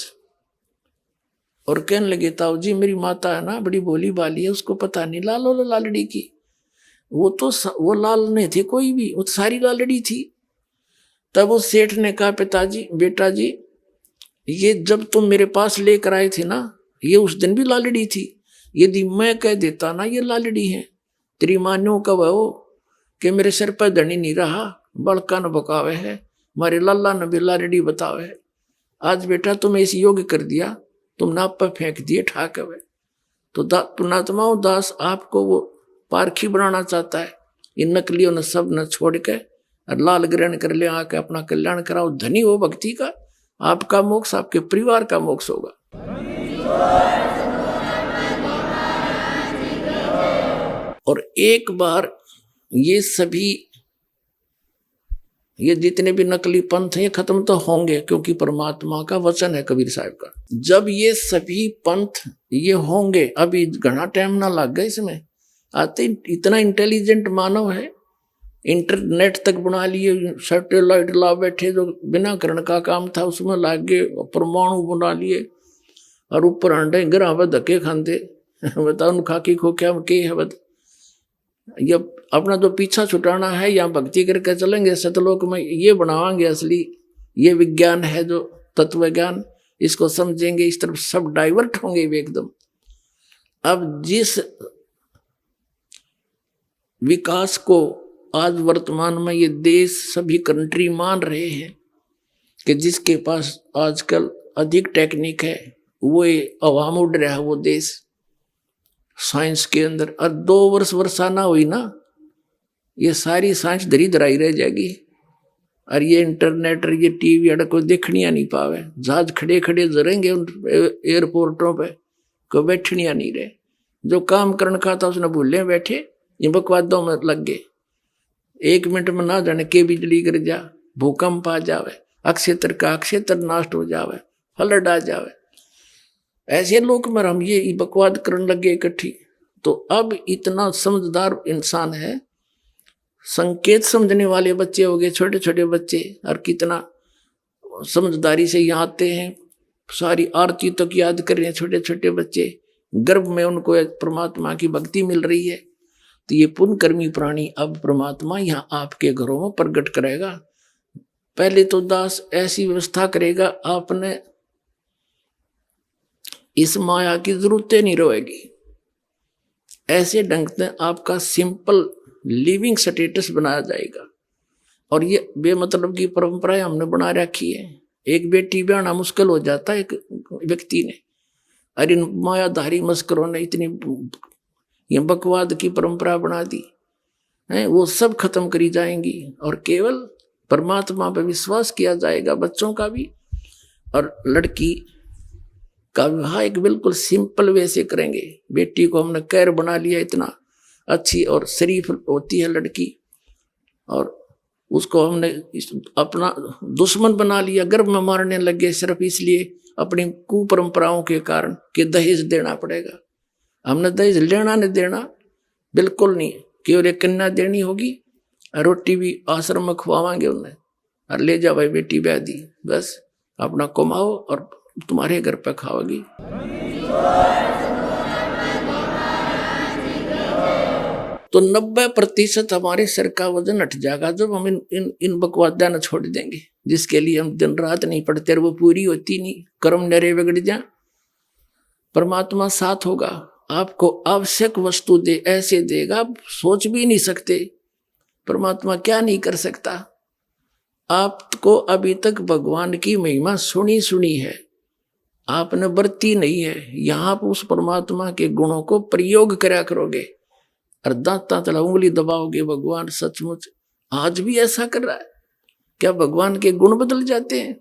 और कहने लगे ताऊ जी मेरी माता है ना बड़ी भोली भाली है, उसको पता नहीं लाल और लालड़ी की। वो लाल नहीं थे कोई भी, वो सारी लालड़ी थी। तब उस सेठ ने कहा पिताजी बेटा जी ये जब तुम मेरे पास लेकर आए थे ना ये उस दिन भी लालड़ी थी, यदि मैं कह देता ना ये लालड़ी है तेरी मान्यों का वो कि मेरे सिर पर धनी नहीं रहा, बड़का न बकावे है, मारे लाला ने भी लालड़ी बतावे है। आज बेटा तुम्हें इस योग्य कर दिया, तुम नाप पर फेंक दिए ठाक है। तो पुणात्माओं दास आपको वो पारखी बनाना चाहता है, इन नकलियों ने सब न छोड़ के और लाल ग्रहण कर ले आके अपना कल्याण कराओ। धनी हो भक्ति का, आपका मोक्ष आपके परिवार का मोक्ष होगा। और एक बार ये जितने भी नकली पंथ हैं ये खत्म तो होंगे, क्योंकि परमात्मा का वचन है कबीर साहब का। जब ये सभी पंथ ये होंगे, अभी घना टाइम ना लग गया इसमें, आते इतना इंटेलिजेंट मानव है, इंटरनेट तक बना लिए, सैटेलाइट ला बैठे, जो बिना करण का काम था उसमें लाग गए, परमाणु बना लिए और ऊपर अंडे ग्रह धक्के खाते बताओ खाकी खो क्या के है बता। ये अपना जो पीछा छुटाना है या भक्ति करके चलेंगे सतलोक में, ये बनावांगे असली, ये विज्ञान है जो तत्व ज्ञान, इसको समझेंगे, इस तरफ सब डाइवर्ट होंगे एकदम। अब जिस विकास को आज वर्तमान में ये देश सभी कंट्री मान रहे हैं कि जिसके पास आजकल अधिक टेक्निक है वो अवाम उड़ रहा है वो देश साइंस के अंदर। और 2 वर्ष वर्षा ना हुई ना ये सारी साइंस धरी धराई रह जाएगी। और ये इंटरनेट और ये टीवी अड़ को देखनिया नहीं पावे, जहाज खड़े खड़े जरेंगे उन एयरपोर्टों पे, को बैठनिया नहीं रहे। जो काम करने का था उसने भूले बैठे, ये बकवादों में लग गए। 1 मिनट में ना जाने के बिजली गिर जा, भूकंप आ जावे, अक्षेत्र का अक्षेत्र नष्ट हो जावे, फ्लड आ जावे। ऐसे लोग में हम ये बकवाद करने लगे इकट्ठी। तो अब इतना समझदार इंसान है, संकेत समझने वाले बच्चे हो गए, छोटे छोटे बच्चे, और कितना समझदारी से यहाँ आते हैं, सारी आरती तक याद कर रहे हैं छोटे छोटे बच्चे, गर्भ में उनको परमात्मा की भक्ति मिल रही है। तो ये पुण्यकर्मी प्राणी अब परमात्मा यहाँ आपके घरों में प्रकट करेगा। पहले तो दास ऐसी व्यवस्था करेगा, आपने इस माया की जरूरत नहीं रहेगी। ऐसे ढंग से आपका सिंपल लिविंग स्टेटस बनाया जाएगा। और ये बेमतलब की परंपराएं हमने बना रखी है। एक बेटी ब्याहना मुश्किल हो जाता है एक व्यक्ति ने, अरे इन मायाधारी मस्करों ने इतनी ये बकवाद की परंपरा बना दी है, वो सब खत्म करी जाएंगी और केवल परमात्मा पर विश्वास किया जाएगा, बच्चों का भी। और लड़की का विवाह एक बिल्कुल सिंपल वे से करेंगे। बेटी को हमने कैर बना लिया, इतना अच्छी और शरीफ होती है लड़की, और उसको हमने अपना दुश्मन बना लिया, गर्भ में मारने लगे सिर्फ इसलिए अपनी कुपरंपराओं के कारण कि दहेज देना पड़ेगा। हमने दहेज लेना नहीं देना, बिल्कुल नहीं, केवल एक कन्या देनी होगी, रोटी भी आश्रम में खुआवांगे उन्हें, और ले जा भाई बेटी ब्याह दी, बस अपना कमाओ और तुम्हारे घर पे खाओगी। तो 90% हमारे सिर का वजन हट जाएगा जब हम इन बकवादा न छोड़ देंगे, जिसके लिए हम दिन रात नहीं पढ़ते और वो पूरी होती नहीं, कर्म नरे बिगड़ जाए। परमात्मा साथ होगा, आपको आवश्यक वस्तु दे, ऐसे देगा आप सोच भी नहीं सकते। परमात्मा क्या नहीं कर सकता। आपको अभी तक भगवान की महिमा सुनी है, आपने बरती नहीं है। यहां पर उस परमात्मा के गुणों को प्रयोग करा करोगे और दांता तला उंगली दबाओगे, भगवान सचमुच आज भी ऐसा कर रहा है। क्या भगवान के गुण बदल जाते हैं?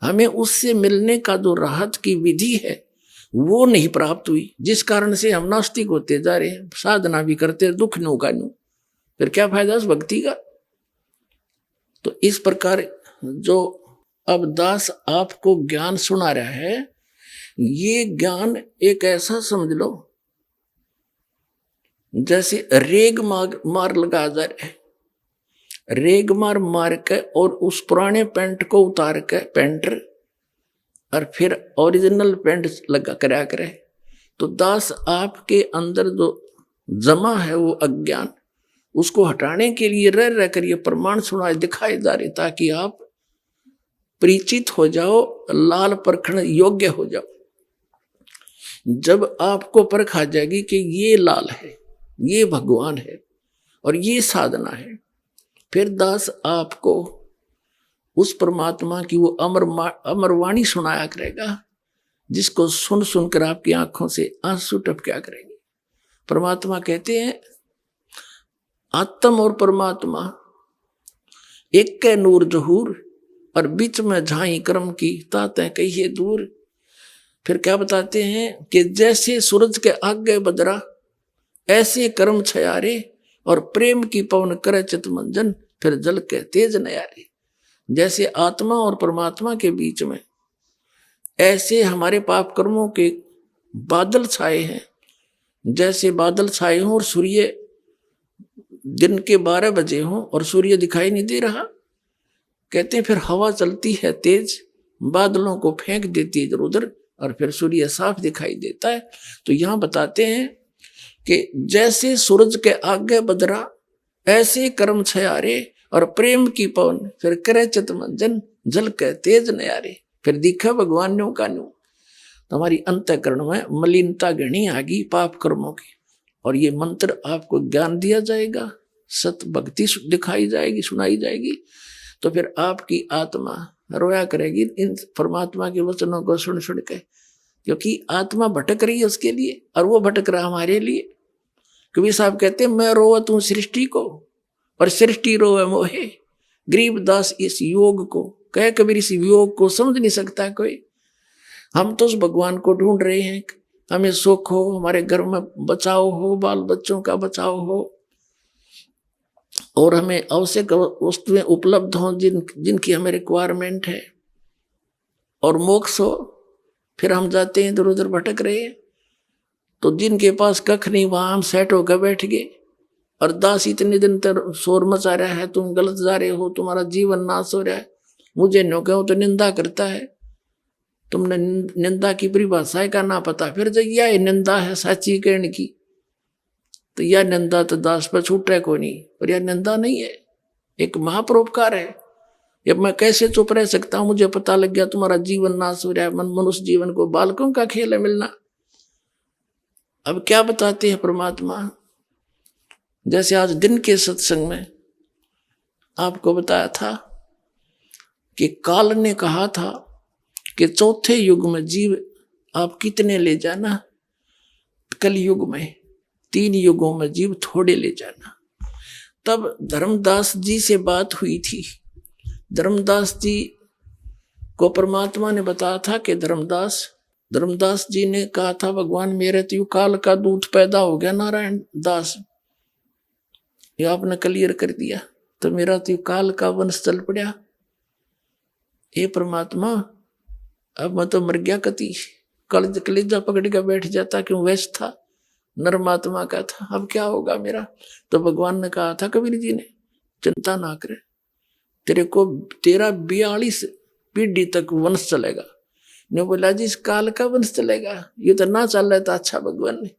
हमें उससे मिलने का जो राहत की विधि है वो नहीं प्राप्त हुई, जिस कारण से हम नास्तिक होते जा रहे हैं, साधना भी करते हैं, दुख नो का नो, फिर क्या फायदा उस भक्ति का। तो इस प्रकार जो अब दास आपको ज्ञान सुना रहा है, ये ज्ञान एक ऐसा समझ लो जैसे रेग मार लगा जा रहा है, रेग मार के और उस पुराने पेंट को उतार के पेंटर और फिर ओरिजिनल पेंट लगा करा करे। तो दास आपके अंदर जो जमा है वो अज्ञान, उसको हटाने के लिए रह कर ये प्रमाण सुनाए दिखाए जा रहे, ताकि आप परिचित हो जाओ, लाल परखण योग्य हो जाओ। जब आपको परख आ जाएगी कि ये लाल है, ये भगवान है और ये साधना है, फिर दास आपको उस परमात्मा की वो अमर वाणी सुनाया करेगा, जिसको सुन सुनकर आपकी आंखों से आंसू टपका करेंगे। परमात्मा कहते हैं आत्म और परमात्मा एक के नूर जहूर, और बीच में झाई कर्म की ताते कहिए दूर। फिर क्या बताते हैं कि जैसे सूरज के आगे बदरा, ऐसे कर्म छयारे, और प्रेम की पवन करे चितमंजन, फिर जल के तेज नयारे। जैसे आत्मा और परमात्मा के बीच में ऐसे हमारे पाप कर्मों के बादल छाए हैं, जैसे बादल छाए हों और सूर्य दिन के 12 बजे हों और सूर्य दिखाई नहीं दे रहा। कहते हैं फिर हवा चलती है तेज, बादलों को फेंक देती है इधर उधर, और फिर सूर्य साफ दिखाई देता है। तो यहां बताते हैं कि जैसे सूरज के आगे बदरा, ऐसे कर्म छयारे, और प्रेम की पवन फिर करे चितमंजन, जल के तेज नयारे। फिर दिखा भगवान न्यू का न्यू। तो हमारी अंतःकरण में मलिनता घनी आ गई पाप कर्मों की, और ये मंत्र आपको ज्ञान दिया जाएगा, सत भक्ति दिखाई जाएगी, सुनाई जाएगी। तो फिर आपकी आत्मा रोया करेगी इन परमात्मा के वचनों को सुन सुन के, क्योंकि आत्मा भटक रही है उसके लिए, और वो भटक रहा हमारे लिए। कबीर साहब कहते हैं मैं रोवत हूं सृष्टि को, और सृष्टि रोवे मोहे। गरीबदास इस योग को कह, कबीर इस योग को समझ नहीं सकता कोई। हम तो उस भगवान को ढूंढ रहे हैं, हमें सुख हो, हमारे घर में बचाव हो, बाल बच्चों का बचाव हो, और हमें आवश्यक वस्तुएं उपलब्ध हों जिनकी हमें रिक्वायरमेंट है, और मोक्ष हो। फिर हम जाते हैं इधर उधर भटक रहे हैं। तो जिनके पास कख नहीं वहां हम सेट होकर बैठ गए, और दास इतने दिन तक शोर मचा रहा है, तुम गलत जा रहे हो, तुम्हारा जीवन नाश हो रहा है, मुझे नो कहो तो निंदा करता है। तुमने निंदा की परिभाषा का ना पता, फिर जब यह निंदा है साची कहने की, तो यह निंदा तो दास पर छूट रहा को नहीं, पर यह निंदा नहीं है, एक महापरोपकार है। अब मैं कैसे चुप रह सकता हूं? मुझे पता लग गया तुम्हारा जीवन नाश हो रहा है, मनुष्य जीवन को बालकों का खेल है मिलना। अब क्या बताते हैं परमात्मा? जैसे आज दिन के सत्संग में आपको बताया था कि काल ने कहा था कि चौथे युग में जीव आप कितने ले जाना, कलयुग में 3 युगों में जीव थोड़े ले जाना। तब धर्मदास जी से बात हुई थी। धर्मदास जी को परमात्मा ने बताया था कि धर्मदास जी ने कहा था, भगवान मेरे तो काल का दूत पैदा हो गया नारायण दास, ये आपने क्लियर कर दिया, तो मेरा तो काल का वंश चल पड़ा। हे परमात्मा अब मैं तो मर गया, कति कलेजा पकड़ के बैठ जाता, क्यों वैश था, नरमात्मा का था, अब क्या होगा मेरा। तो भगवान ने कहा था कबीर जी ने, चिंता ना करे, तेरा 42 पीढ़ी तक वंश चलेगा। ने बोला जी इस काल का वंश चलेगा, ये तो ना चल रहा था, अच्छा भगवान ने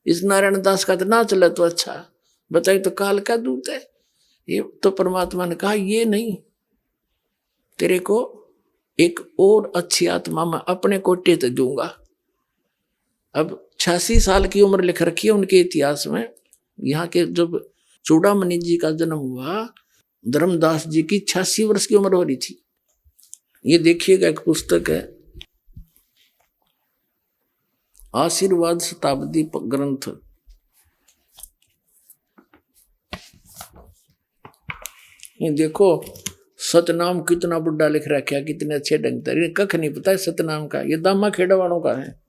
इस नारायण दास का तो ना चले तो अच्छा, बताइए तो काल का दूत है ये। तो परमात्मा ने कहा ये नहीं, तेरे को एक और अच्छी आत्मा में अपने कोटे तक दूंगा। अब 86 साल की उम्र लिख रखी है उनके इतिहास में। यहाँ के जब चूड़ामणि जी का जन्म हुआ, धर्मदास जी की 86 वर्ष की उम्र हो रही थी। ये देखिएगा, एक पुस्तक है आशीर्वाद शताब्दी ग्रंथ, ये देखो सतनाम कितना बुढ़ा लिख रखा है, कितने अच्छे ढंग से, कख नहीं पता है सतनाम का, ये दामा खेड़ा वालों का है।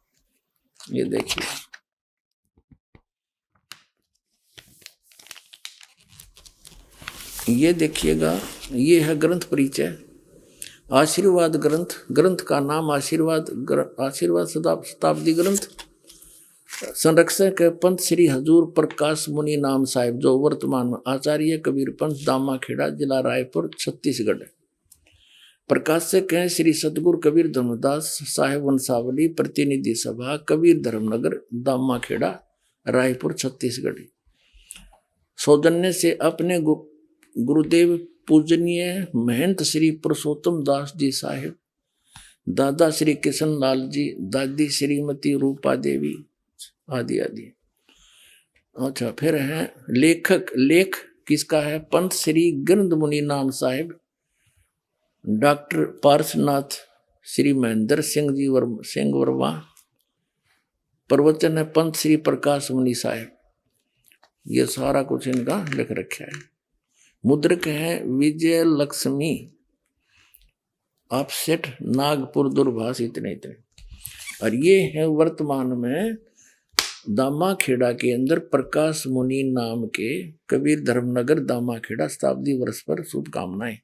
ये देखिए, ये देखिएगा, ये है ग्रंथ परिचय, आशीर्वाद ग्रंथ, ग्रंथ का नाम आशीर्वाद शताब्दी ग्रंथ। संरक्षक है पंत श्री हजूर प्रकाश मुनि नाम साहिब, जो वर्तमान में आचार्य कबीर पंथ, दामा खेड़ा, जिला रायपुर, छत्तीसगढ़। प्रकाशक हैं श्री सतगुरु कबीर धर्मदास साहेब वंशावली, प्रतिनिधि सभा कबीर धर्मनगर, दामा खेड़ा, रायपुर, छत्तीसगढ़। सौजन्य से अपने गुरुदेव पूजनीय महंत श्री पुरुषोत्तम दास जी साहेब, दादा श्री किशन लाल जी, दादी श्रीमती रूपा देवी आदि आदि। अच्छा, फिर है लेख किसका है, पंत श्री गिरंद मुनि नाम साहिब, डॉक्टर पार्शनाथ श्री महेंद्र सिंह जी वर्मा। प्रवचन है पंत श्री प्रकाश मुनि साहिब। ये सारा कुछ इनका लिख रखा है। मुद्रक है विजय लक्ष्मी ऑफसेट नागपुर दूरभाष, इतने। और ये है वर्तमान में दामा खेड़ा के अंदर प्रकाश मुनि नाम के कबीर धर्मनगर दामा खेड़ा शताब्दी वर्ष पर शुभकामनाएं।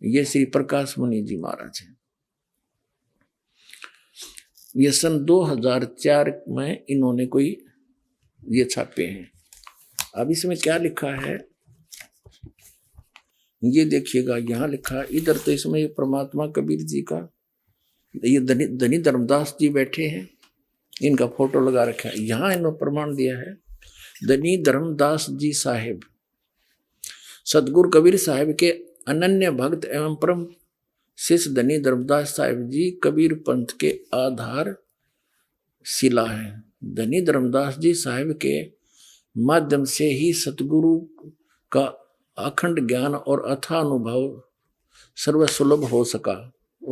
ये श्री प्रकाश मुनि जी महाराज हैं। ये सन 2004 में इन्होंने कोई ये छापे हैं। अब इसमें क्या लिखा है ये देखिएगा, यहाँ लिखा, इधर तो इसमें ये परमात्मा कबीर जी का, ये धनी धर्मदास जी बैठे हैं, इनका फोटो लगा रखा है। यहाँ इन्होंने प्रमाण दिया है, धनी धर्मदास जी साहेब सतगुरु कबीर साहिब के अनन्य भक्त एवं परम शिष्य धनी धर्मदास साहिब जी कबीर पंथ के आधार शिला है। धनी धर्मदास जी साहिब के माध्यम से ही सतगुरु का अखंड ज्ञान और अथाह अनुभव सर्वसुलभ हो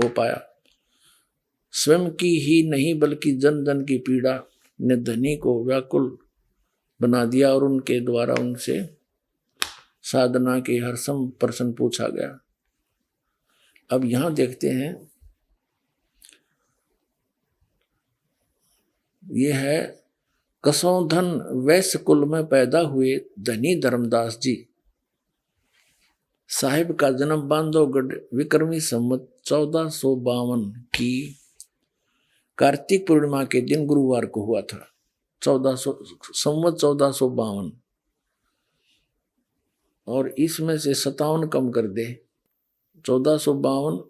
पाया। स्वयं की ही नहीं बल्कि जन जन की पीड़ा ने धनी को व्याकुल बना दिया और उनके द्वारा उनसे साधना के हर सम प्रश्न पूछा गया। अब यहां देखते हैं, ये है कसौधन वैश्य कुल में पैदा हुए धनी धर्मदास जी साहिब का जन्म बांधवगढ़ विक्रमी संवत 1452 की कार्तिक पूर्णिमा के दिन गुरुवार को हुआ था। 1452 और इसमें से 57 कम कर दे, 1452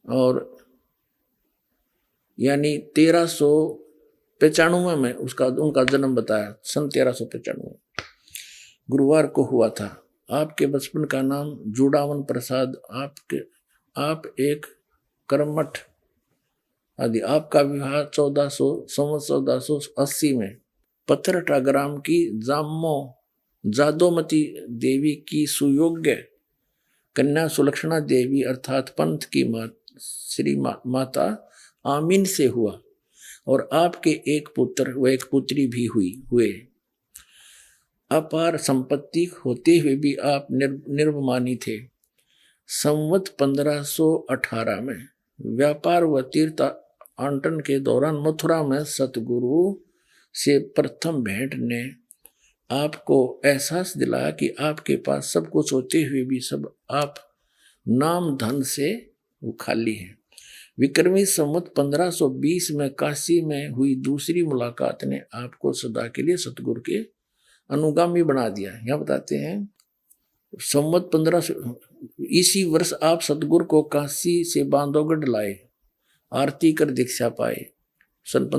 और यानी 1395 में उनका जन्म बताया, सन 1395 गुरुवार को हुआ था। आपके बचपन का नाम जुड़ावन प्रसाद, आप एक कर्मठ आदि। आपका विवाह 1480 में पत्थरटा ग्राम की जादोमती देवी की सुयोग्य कन्या सुलक्षणा देवी अर्थात पंथ की श्री माता आमीन से हुआ। और आपके एक पुत्र व एक पुत्री भी हुए। अपार संपत्ति होते हुए भी आप निर्भिमानी थे। संवत 1518 में व्यापार व तीर्थ आंटन के दौरान मथुरा में सतगुरु से प्रथम भेंट ने आपको एहसास दिलाया कि आपके पास सब कुछ होते हुए भी सब आप नाम धन से वो खाली है। विक्रमी संवत 1520 में काशी में हुई दूसरी मुलाकात ने आपको सदा के लिए सतगुरु के अनुगामी बना दिया। यहाँ बताते हैं संवत 1500 इसी वर्ष आप सतगुरु को काशी से बांधवगढ़ लाए, आरती कर दीक्षा पाए। सन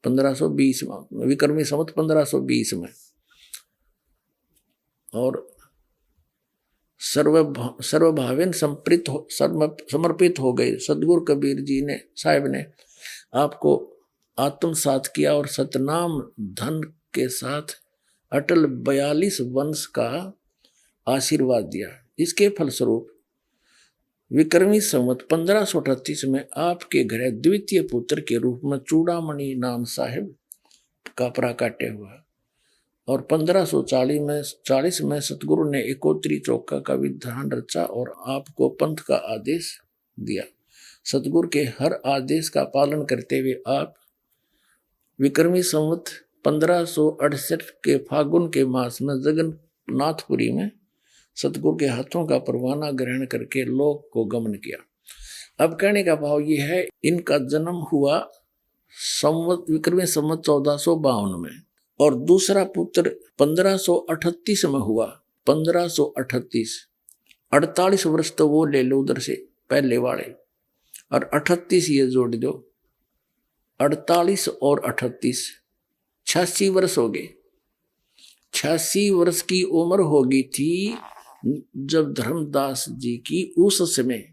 1520 में विक्रमी संवत 1520 में और सर्वभावेन समर्पित हो गए। सतगुरु कबीर जी ने साहिब ने आपको आत्मसात किया और सतनाम धन के साथ अटल 42 वंश का आशीर्वाद दिया। इसके फलस्वरूप विक्रमी संवत 1538 में आपके घर द्वितीय पुत्र के रूप में चूड़ामणि नाम साहिब का प्राकट्य हुआ और 1540 में सतगुरु ने एकोत्री चौका का विधान रचा और आपको पंथ का आदेश दिया। सतगुरु के हर आदेश का पालन करते हुए आप विक्रमी संवत 1568 के फागुन के मास में जगन्नाथपुरी में सतगुरु के हाथों का परवाना ग्रहण करके लोक को गमन किया। अब कहने का भाव ये है, इनका जन्म हुआ विक्रमी संवत 1452 में और दूसरा पुत्र 1538 में हुआ। 1538 48 वर्ष तो वो ले लो उधर से पहले वाले और 38 ये जोड़ दो, 48 और 38 86 वर्ष हो गए। 86 वर्ष की उम्र होगी थी जब धर्मदास जी की उस समय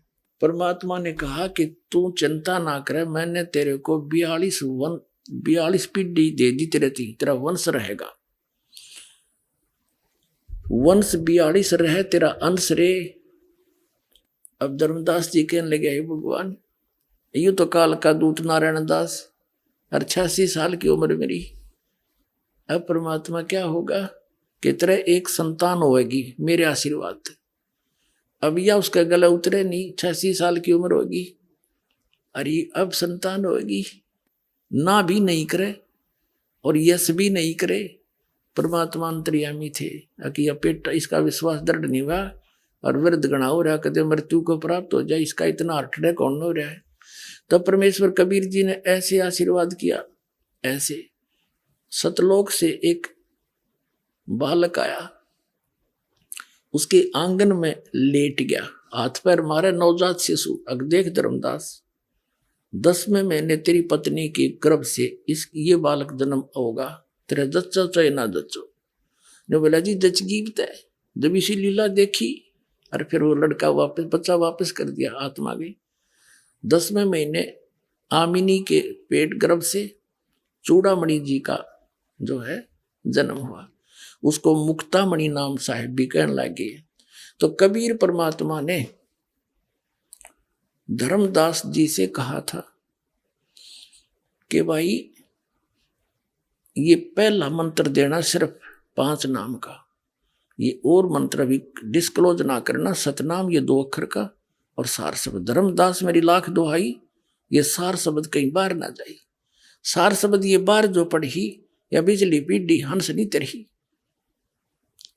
परमात्मा ने कहा कि तू चिंता ना करे, मैंने तेरे को 42 पीढ़ी दे दी, तेरा वंश रहेगा, वंश 42 रहे, तेरा अंश रे। अब धर्मदास जी कहने लगे, हे भगवान, यूं तो काल का दूत नारायण दास और 86 साल की उम्र मेरी, अब परमात्मा क्या होगा कि तेरा एक संतान होगी मेरे आशीर्वाद। अब या उसका गला उतरे नहीं, 86 साल की उम्र होगी, अरे अब संतान होगी, ना भी नहीं करे और यश भी नहीं करे। परमात्मा अंतर्यामी थे कि यह पेट इसका विश्वास दृढ़ नहीं हुआ और वृद्ध गणा हो रहा, कदे मृत्यु को प्राप्त हो जाए, इसका इतना अटड़े कौन हो रहा है। तब परमेश्वर कबीर जी ने ऐसे आशीर्वाद किया। ऐसे सतलोक से एक बालक आया, उसके आंगन में लेट गया, हाथ पैर मारे, नवजात शिशु। अग देख धर्मदास, 10वें महीने तेरी पत्नी के गर्भ से ये बालक जन्म होगा, तेरा जच्चो चाहे ना जच्चो। ने बोला जी जचगी बताए। जब इसी लीला देखी और फिर वो लड़का बच्चा वापस कर दिया, आत्मा गई। 10वें महीने आमिनी के पेट गर्भ से चूड़ामणि जी का जो है जन्म हुआ। उसको मुक्तामणि नाम साहिब भी कहने लगे। तो कबीर परमात्मा ने धर्मदास जी से कहा था कि भाई ये पहला मंत्र देना सिर्फ 5 नाम का, ये और मंत्र भी डिस्क्लोज ना करना, सतनाम ये 2 अक्षर का और सार शब्द। धर्मदास मेरी लाख दुहाई, ये सार शब्द कहीं बाहर ना जाए। सार शब्द ये बाहर जो पढ़ी या बिजली पीढ़ी हंस नहीं तरही।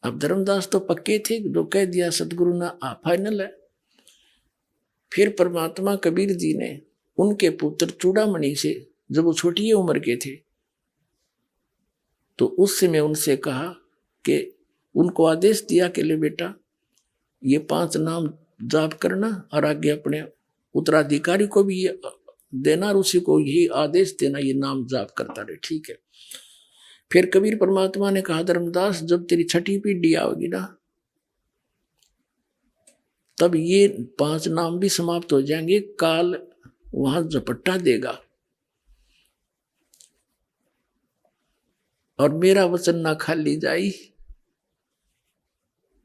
अब धर्मदास तो पक्के थे, जो कह दिया सतगुरु ने फाइनल है। फिर परमात्मा कबीर जी ने उनके पुत्र चूड़ामणि से, जब वो छोटी उम्र के थे, तो उस समय उनसे कहा कि उनको आदेश दिया कि ले बेटा ये 5 नाम जाप करना और आगे अपने उत्तराधिकारी को भी ये देना और उसी को यही आदेश देना, ये नाम जाप करता रहे। ठीक है। फिर कबीर परमात्मा ने कहा धर्मदास, जब तेरी 6ठी पीढ़ी आओगी ना, तब ये 5 नाम भी समाप्त हो जाएंगे, काल वहां झपट्टा देगा और मेरा वचन ना खाली जाई,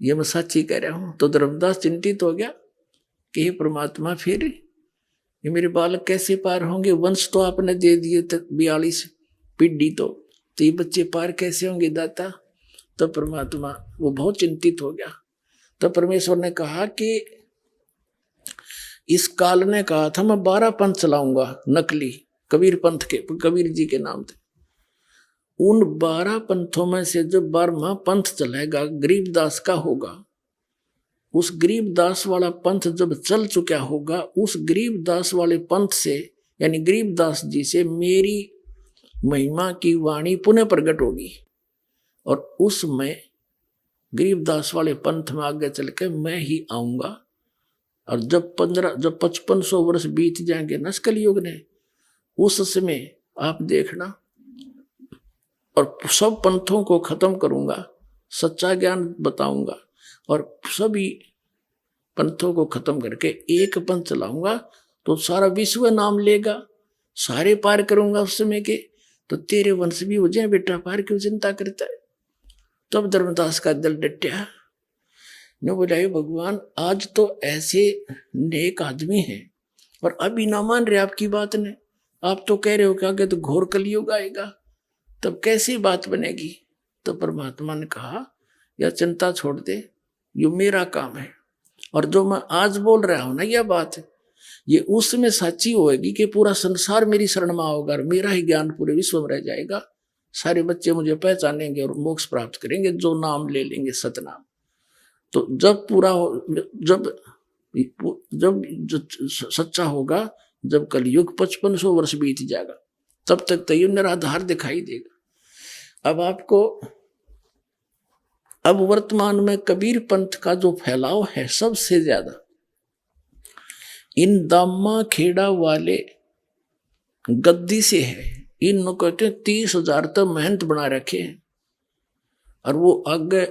ये मैं सच्ची कह रहा हूं। तो धर्मदास चिंतित हो गया कि हे परमात्मा, फिर ये मेरे बालक कैसे पार होंगे, वंश तो आपने दे दिए 42 पीढ़ी, तो ये बच्चे पार कैसे होंगे दाता। तो परमात्मा वो बहुत चिंतित हो गया। तो परमेश्वर ने कहा कि इस काल ने कहा था मैं 12 पंथ चलाऊंगा नकली, कबीर पंथ के, कबीर जी के नाम थे। उन 12 पंथों में से जो 12वां पंथ चलेगा गरीबदास का होगा। उस गरीबदास वाला पंथ जब चल चुका होगा, उस गरीबदास वाले पंथ से यानी गरीबदास जी से मेरी महिमा की वाणी पुनः प्रकट होगी, और उसमें गरीबदास वाले पंथ में आगे चल के मैं ही आऊंगा। और जब 5500 वर्ष बीत जाएंगे न कलयुग ने, उस समय आप देखना और सब पंथों को खत्म करूंगा, सच्चा ज्ञान बताऊंगा और सभी पंथों को खत्म करके एक पंथ चलाऊंगा, तो सारा विश्व नाम लेगा, सारे पार करूंगा उस समय के। तो तेरे वंश भी हो जाए बेटा पार, क्यों चिंता करता है। तब धर्मदास का दिल डटया ने बोला भगवान आज तो ऐसे नेक आदमी हैं और अभी ना मान रहे आपकी बात ने, आप तो कह रहे हो कि आगे तो घोर कलयुग आएगा, तब कैसी बात बनेगी। तो परमात्मा ने कहा या चिंता छोड़ दे, ये मेरा काम है, और जो मैं आज बोल रहा हूं ना यह बात ये उसमें सच्ची होएगी कि पूरा संसार मेरी शरण में आओगा और मेरा ही ज्ञान पूरे विश्व में रह जाएगा। सारे बच्चे मुझे पहचानेंगे और मोक्ष प्राप्त करेंगे जो नाम ले लेंगे सतनाम। तो जब पूरा हो, जब सच्चा होगा, जब कलयुग 5500 वर्ष बीत जाएगा, तब तक तो ये निराधार दिखाई देगा। अब आपको अब वर्तमान में कबीर पंथ का जो फैलाव है सबसे ज्यादा इन दामा खेड़ा वाले गद्दी से है। इन कहते हैं 30,000 तक मेहनत बना रखे हैं और वो आगे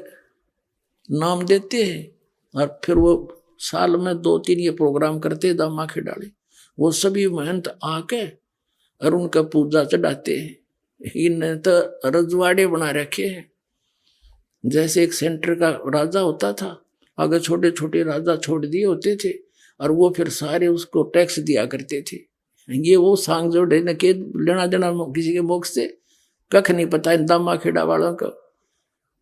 नाम देते हैं और फिर वो साल में 2-3 ये प्रोग्राम करते हैं दामा खेड़ाले, वो सभी मेहनत आके और उनका पूजा चढ़ाते हैं। इन तो रजवाड़े बना रखे हैं, जैसे एक सेंटर का राजा होता था, आगे छोटे छोटे राजा छोड़ दिए होते थे और वो फिर सारे उसको टैक्स दिया करते थे। ये वो सांग जोड़े न के लेना देना किसी के मोक्ष से कख नहीं पता इन दामा खेड़ा वालों का।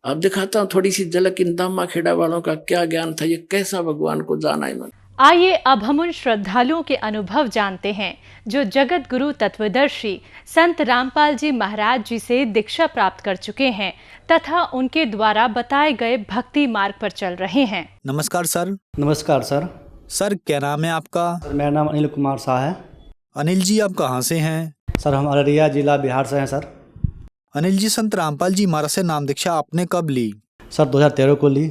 अब दिखाता हूँ थोड़ी सी झलक इन दामा खेड़ा वालों का क्या ज्ञान था, ये कैसा भगवान को जाना है मन। आइए अब हम उन श्रद्धालुओं के अनुभव जानते हैं जो जगत गुरु तत्वदर्शी संत रामपाल जी महाराज जी से दीक्षा प्राप्त कर चुके हैं तथा उनके द्वारा बताए गए भक्ति मार्ग पर चल रहे हैं। नमस्कार सर। नमस्कार सर। सर क्या नाम है आपका? सर मेरा नाम अनिल कुमार शाह है। अनिल जी आप कहाँ से हैं? सर हम अररिया जिला बिहार से हैं सर। अनिल जी संत रामपाल जी महाराज से नाम दीक्षा आपने कब ली? सर 2013 को ली।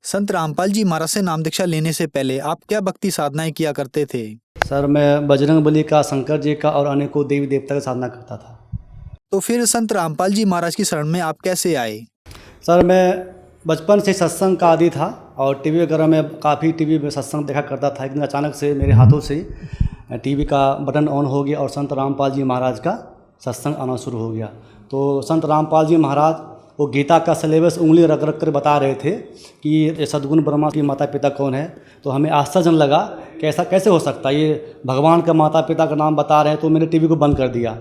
संत रामपाल जी महाराज से नाम दीक्षा लेने से पहले आप क्या भक्ति साधनाएं किया करते थे? सर मैं बजरंगबली का, शंकर जी का और अनेकों देवी देवता का साधना करता था। तो फिर संत रामपाल जी महाराज की शरण में आप कैसे आए? सर मैं बचपन से सत्संग का आदी था और टीवी वगैरह में काफ़ी टीवी में सत्संग देखा करता था। एक दिन अचानक से मेरे हाथों से टीवी का बटन ऑन हो गया और संत रामपाल जी महाराज का सत्संग आना शुरू हो गया। तो संत रामपाल जी महाराज वो गीता का सिलेबस उंगली रख रख कर बता रहे थे कि ये सद्गुण ब्रह्मा के माता पिता कौन है। तो हमें आश्चर्य लगा कि ऐसा कैसे हो सकता है, ये भगवान का माता पिता का नाम बता रहे हैं। तो मैंने टीवी को बंद कर दिया।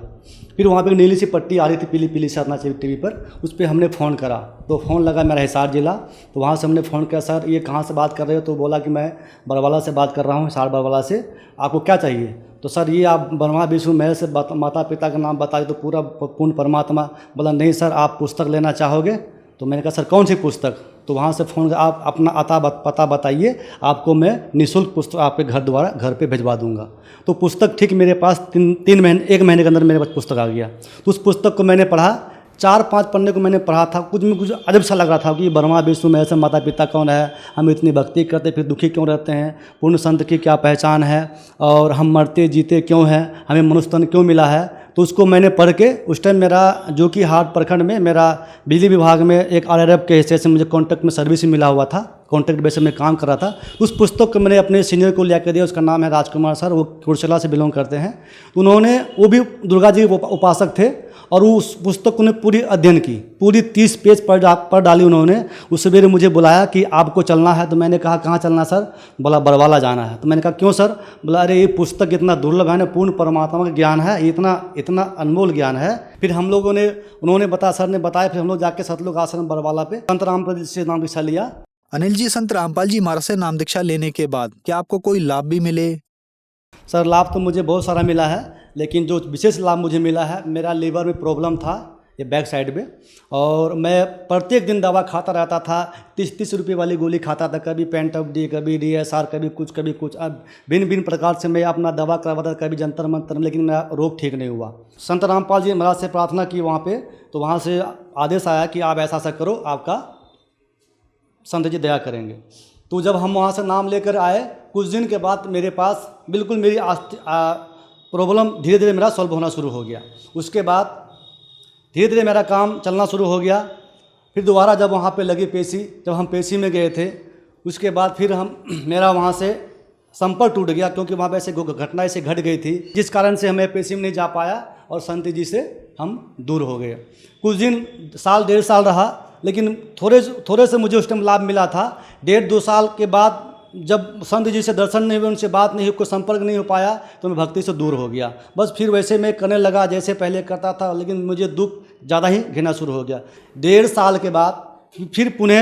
फिर वहाँ पे एक नीली सी पट्टी आ रही थी, पीली पीली से आना चाहिए टीवी पर, उस पर हमने फ़ोन करा। तो फ़ोन लगा मेरा हिसार जिला। तो वहाँ से हमने फ़ोन किया, सर ये कहाँ से बात कर रहे हो? तो बोला कि मैं बरवाला से बात कर रहा हूँ, हिसार बरवाला से। आपको क्या चाहिए? तो सर ये आप ब्रह्मा विष्णु महल से माता पिता का नाम बताए तो पूरा पूर्ण परमात्मा। बोला नहीं सर आप पुस्तक लेना चाहोगे? तो मैंने कहा सर कौन सी पुस्तक? तो वहाँ से फ़ोन आप अपना पता बताइए, आपको मैं निःशुल्क पुस्तक आपके घर पे भिजवा दूंगा। तो पुस्तक ठीक मेरे पास 1 महीने के अंदर मेरे पास पुस्तक आ गया। तो उस पुस्तक को मैंने पढ़ा, 4-5 पन्ने को मैंने पढ़ा था। कुछ में कुछ अजब सा लग रहा था कि ब्रह्मा विष्णु महल से माता पिता कौन है, हम इतनी भक्ति करते फिर दुखी क्यों रहते हैं, पूर्ण संत की क्या पहचान है, और हम मरते जीते क्यों हैं, हमें मनुष्य तन क्यों मिला है। तो उसको मैंने पढ़ के उस टाइम मेरा जो कि हाट प्रखंड में मेरा बिजली विभाग में एक RRF के हिस्से से मुझे कॉन्ट्रैक्ट में सर्विस मिला हुआ था, कॉन्ट्रैक्ट बेसिस में काम कर रहा था। उस पुस्तक को मैंने अपने सीनियर को लिया कर दिया, उसका नाम है राजकुमार सर, वो कुर्चला से बिलोंग करते हैं। उन्होंने, वो भी दुर्गा जी के उपासक थे और उस पुस्तक को पूरी अध्ययन की, पूरी 30 पेज पढ़ डाली उन्होंने। उस सवेरे मुझे बुलाया कि आपको चलना है, तो मैंने कहा कहाँ चलना सर? बोला बरवाला जाना है। तो मैंने कहा क्यों सर? बोला अरे ये पुस्तक इतना दुर्लभ है ना, पूर्ण परमात्मा का ज्ञान है, इतना इतना अनमोल ज्ञान है। फिर हम लोगों ने, उन्होंने बताया, सर ने बताया, फिर हम लोग जाके सतलोक आश्रम बरवाला पे संत रामपाल जी से नाम दीक्षा लिया। अनिल जी, संत रामपाल जी महाराज से नाम दीक्षा लेने के बाद क्या आपको कोई लाभ भी मिले? सर लाभ तो मुझे बहुत सारा मिला है, लेकिन जो विशेष लाभ मुझे मिला है, मेरा लीवर में प्रॉब्लम था, ये बैक साइड में, और मैं प्रत्येक दिन दवा खाता रहता था। 30 रुपये वाली गोली खाता था, कभी पेंटअप डी, कभी DSR, कभी कुछ। अब भिन्न भिन्न प्रकार से मैं अपना दवा करवाता था, कभी जंतर मंतर, लेकिन मेरा रोग ठीक नहीं हुआ। संत रामपाल जी महाराज से प्रार्थना की वहाँ पे, तो वहाँ से आदेश आया कि आप ऐसा करो, आपका संत जी दया करेंगे। तो जब हम वहाँ से नाम लेकर आए, कुछ दिन के बाद मेरे पास बिल्कुल मेरी प्रॉब्लम धीरे धीरे मेरा सॉल्व होना शुरू हो गया। उसके बाद धीरे धीरे मेरा काम चलना शुरू हो गया। फिर दोबारा जब वहाँ पे लगी पेशी, जब हम पेशी में गए थे, उसके बाद फिर मेरा वहाँ से संपर्क टूट गया, क्योंकि वहाँ पे ऐसे घटना ऐसे घट गई थी, जिस कारण से हमें पेशी में नहीं जा पाया और संत जी से हम दूर हो गए। कुछ दिन, साल 1.5 साल रहा, लेकिन थोड़े से मुझे उस टाइम लाभ मिला था। 1.5-2 साल के बाद जब संत जी से दर्शन नहीं हुए, उनसे बात नहीं हुई, कोई संपर्क नहीं हो पाया, तो मैं भक्ति से दूर हो गया। बस फिर वैसे मैं करने लगा जैसे पहले करता था, लेकिन मुझे दुख ज़्यादा ही घिना शुरू हो गया। 1.5 साल के बाद फिर पुणे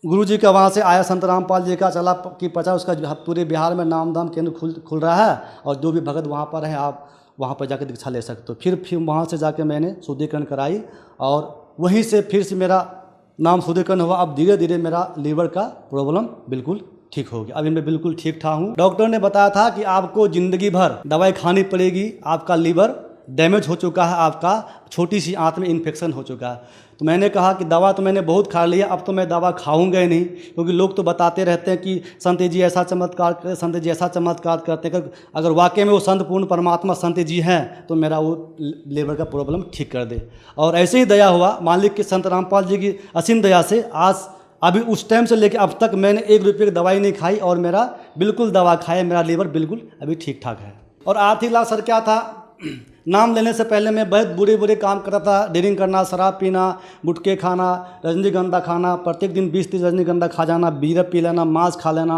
गुरु जी का वहाँ से आया, संत रामपाल जी का चला कि पचा, उसका पूरे बिहार में नाम धाम केंद्र खुल रहा है, और जो भी भगत वहाँ पर हैं, आप वहाँ पर जाकर दीक्षा ले सकते हो। फिर वहाँ से जाके मैंने शुद्धिकरण कराई, और वहीं से फिर से मेरा नाम शुद्धिकरण हुआ। अब धीरे धीरे मेरा लीवर का प्रॉब्लम बिल्कुल ठीक हो गया। अभी मैं बिल्कुल ठीक ठाक हूँ। डॉक्टर ने बताया था कि आपको ज़िंदगी भर दवाई खानी पड़ेगी, आपका लीवर डैमेज हो चुका है, आपका छोटी सी आंत में इन्फेक्शन हो चुका है। तो मैंने कहा कि दवा तो मैंने बहुत खा लिया, अब तो मैं दवा खाऊंगा ही नहीं, क्योंकि लोग तो बताते रहते हैं कि संत जी ऐसा चमत्कार करते, संत जी ऐसा चमत्कार करते हैं। अगर वाकई में वो संत पूर्ण परमात्मा संत जी हैं, तो मेरा वो लीवर का प्रॉब्लम ठीक कर दे। और ऐसे ही दया हुआ मालिक के, संत रामपाल जी की असीम दया से आज अभी उस टाइम से लेकर अब तक मैंने 1 रुपये की दवाई नहीं खाई, और मेरा बिल्कुल दवा खाए, मेरा लीवर बिल्कुल अभी ठीक ठाक है। और आर्थिक लाभ सर क्या था, नाम लेने से पहले मैं बहुत बुरे काम करता था। ड्रिंक करना, शराब पीना, गुटखे खाना, रजनीगंधा खाना, प्रत्येक दिन 20-30 रजनीगंधा खा जाना, बीयर पी लेना, मांस खा लेना।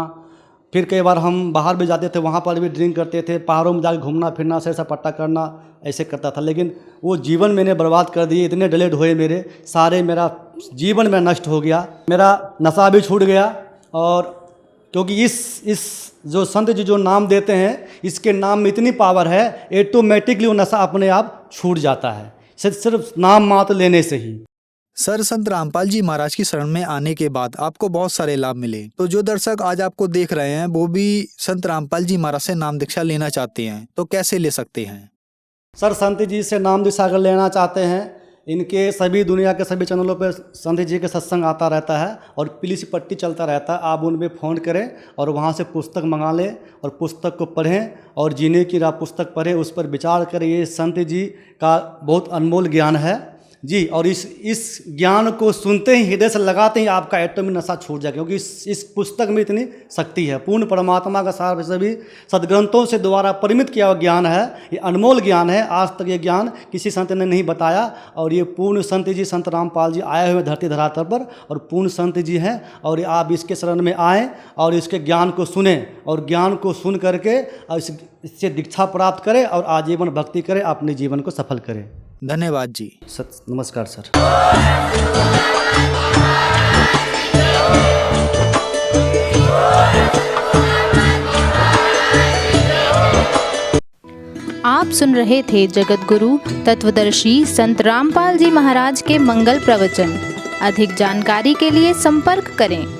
फिर कई बार हम बाहर भी जाते थे, वहाँ पर भी ड्रिंक करते थे, पहाड़ों में जाकर घूमना फिरना, सैर सपाटा करना, ऐसे करता था। लेकिन वो जीवन मैंने बर्बाद कर दिए, इतने डिलेट हुए मेरे सारे, मेरा जीवन में नष्ट हो गया, मेरा नशा भी छूट गया। और क्योंकि इस जो संत जी जो नाम देते हैं, इसके नाम में इतनी पावर है, ऑटोमेटिकली वो नशा अपने आप छूट जाता है, सिर्फ नाम मात्र लेने से ही। सर, संत रामपाल जी महाराज की शरण में आने के बाद आपको बहुत सारे लाभ मिले, तो जो दर्शक आज आपको देख रहे हैं वो भी संत रामपाल जी महाराज से नाम दीक्षा लेना चाहते हैं, तो कैसे ले सकते हैं? सर, संत जी से नाम दीक्षा अगर लेना चाहते हैं, इनके सभी दुनिया के सभी चैनलों पर संत जी के सत्संग आता रहता है और पुलिस पट्टी चलता रहता है। आप उन पर फ़ोन करें और वहाँ से पुस्तक मंगा लें और पुस्तक को पढ़ें और जीने की राह पुस्तक पढ़ें, उस पर विचार करें। ये संत जी का बहुत अनमोल ज्ञान है जी, और इस ज्ञान को सुनते ही, हृदय से लगाते ही आपका एटॉमिक नशा छूट जाएगा, क्योंकि इस पुस्तक में इतनी शक्ति है। पूर्ण परमात्मा का सार सभी सदग्रंथों से द्वारा परिमित किया हुआ ज्ञान है, ये अनमोल ज्ञान है। आज तक ये ज्ञान किसी संत ने नहीं बताया, और ये पूर्ण संत जी, संत रामपाल जी आए हुए धरती धरातल पर, और पूर्ण संत जी हैं। और आप इसके शरण में आएँ और इसके ज्ञान को सुने, और ज्ञान को सुन करके और इससे दीक्षा प्राप्त करें और आजीवन भक्ति करें, अपने जीवन को सफल करें। धन्यवाद जी। नमस्कार सर। आप सुन रहे थे जगत गुरु तत्वदर्शी संत रामपाल जी महाराज के मंगल प्रवचन। अधिक जानकारी के लिए संपर्क करें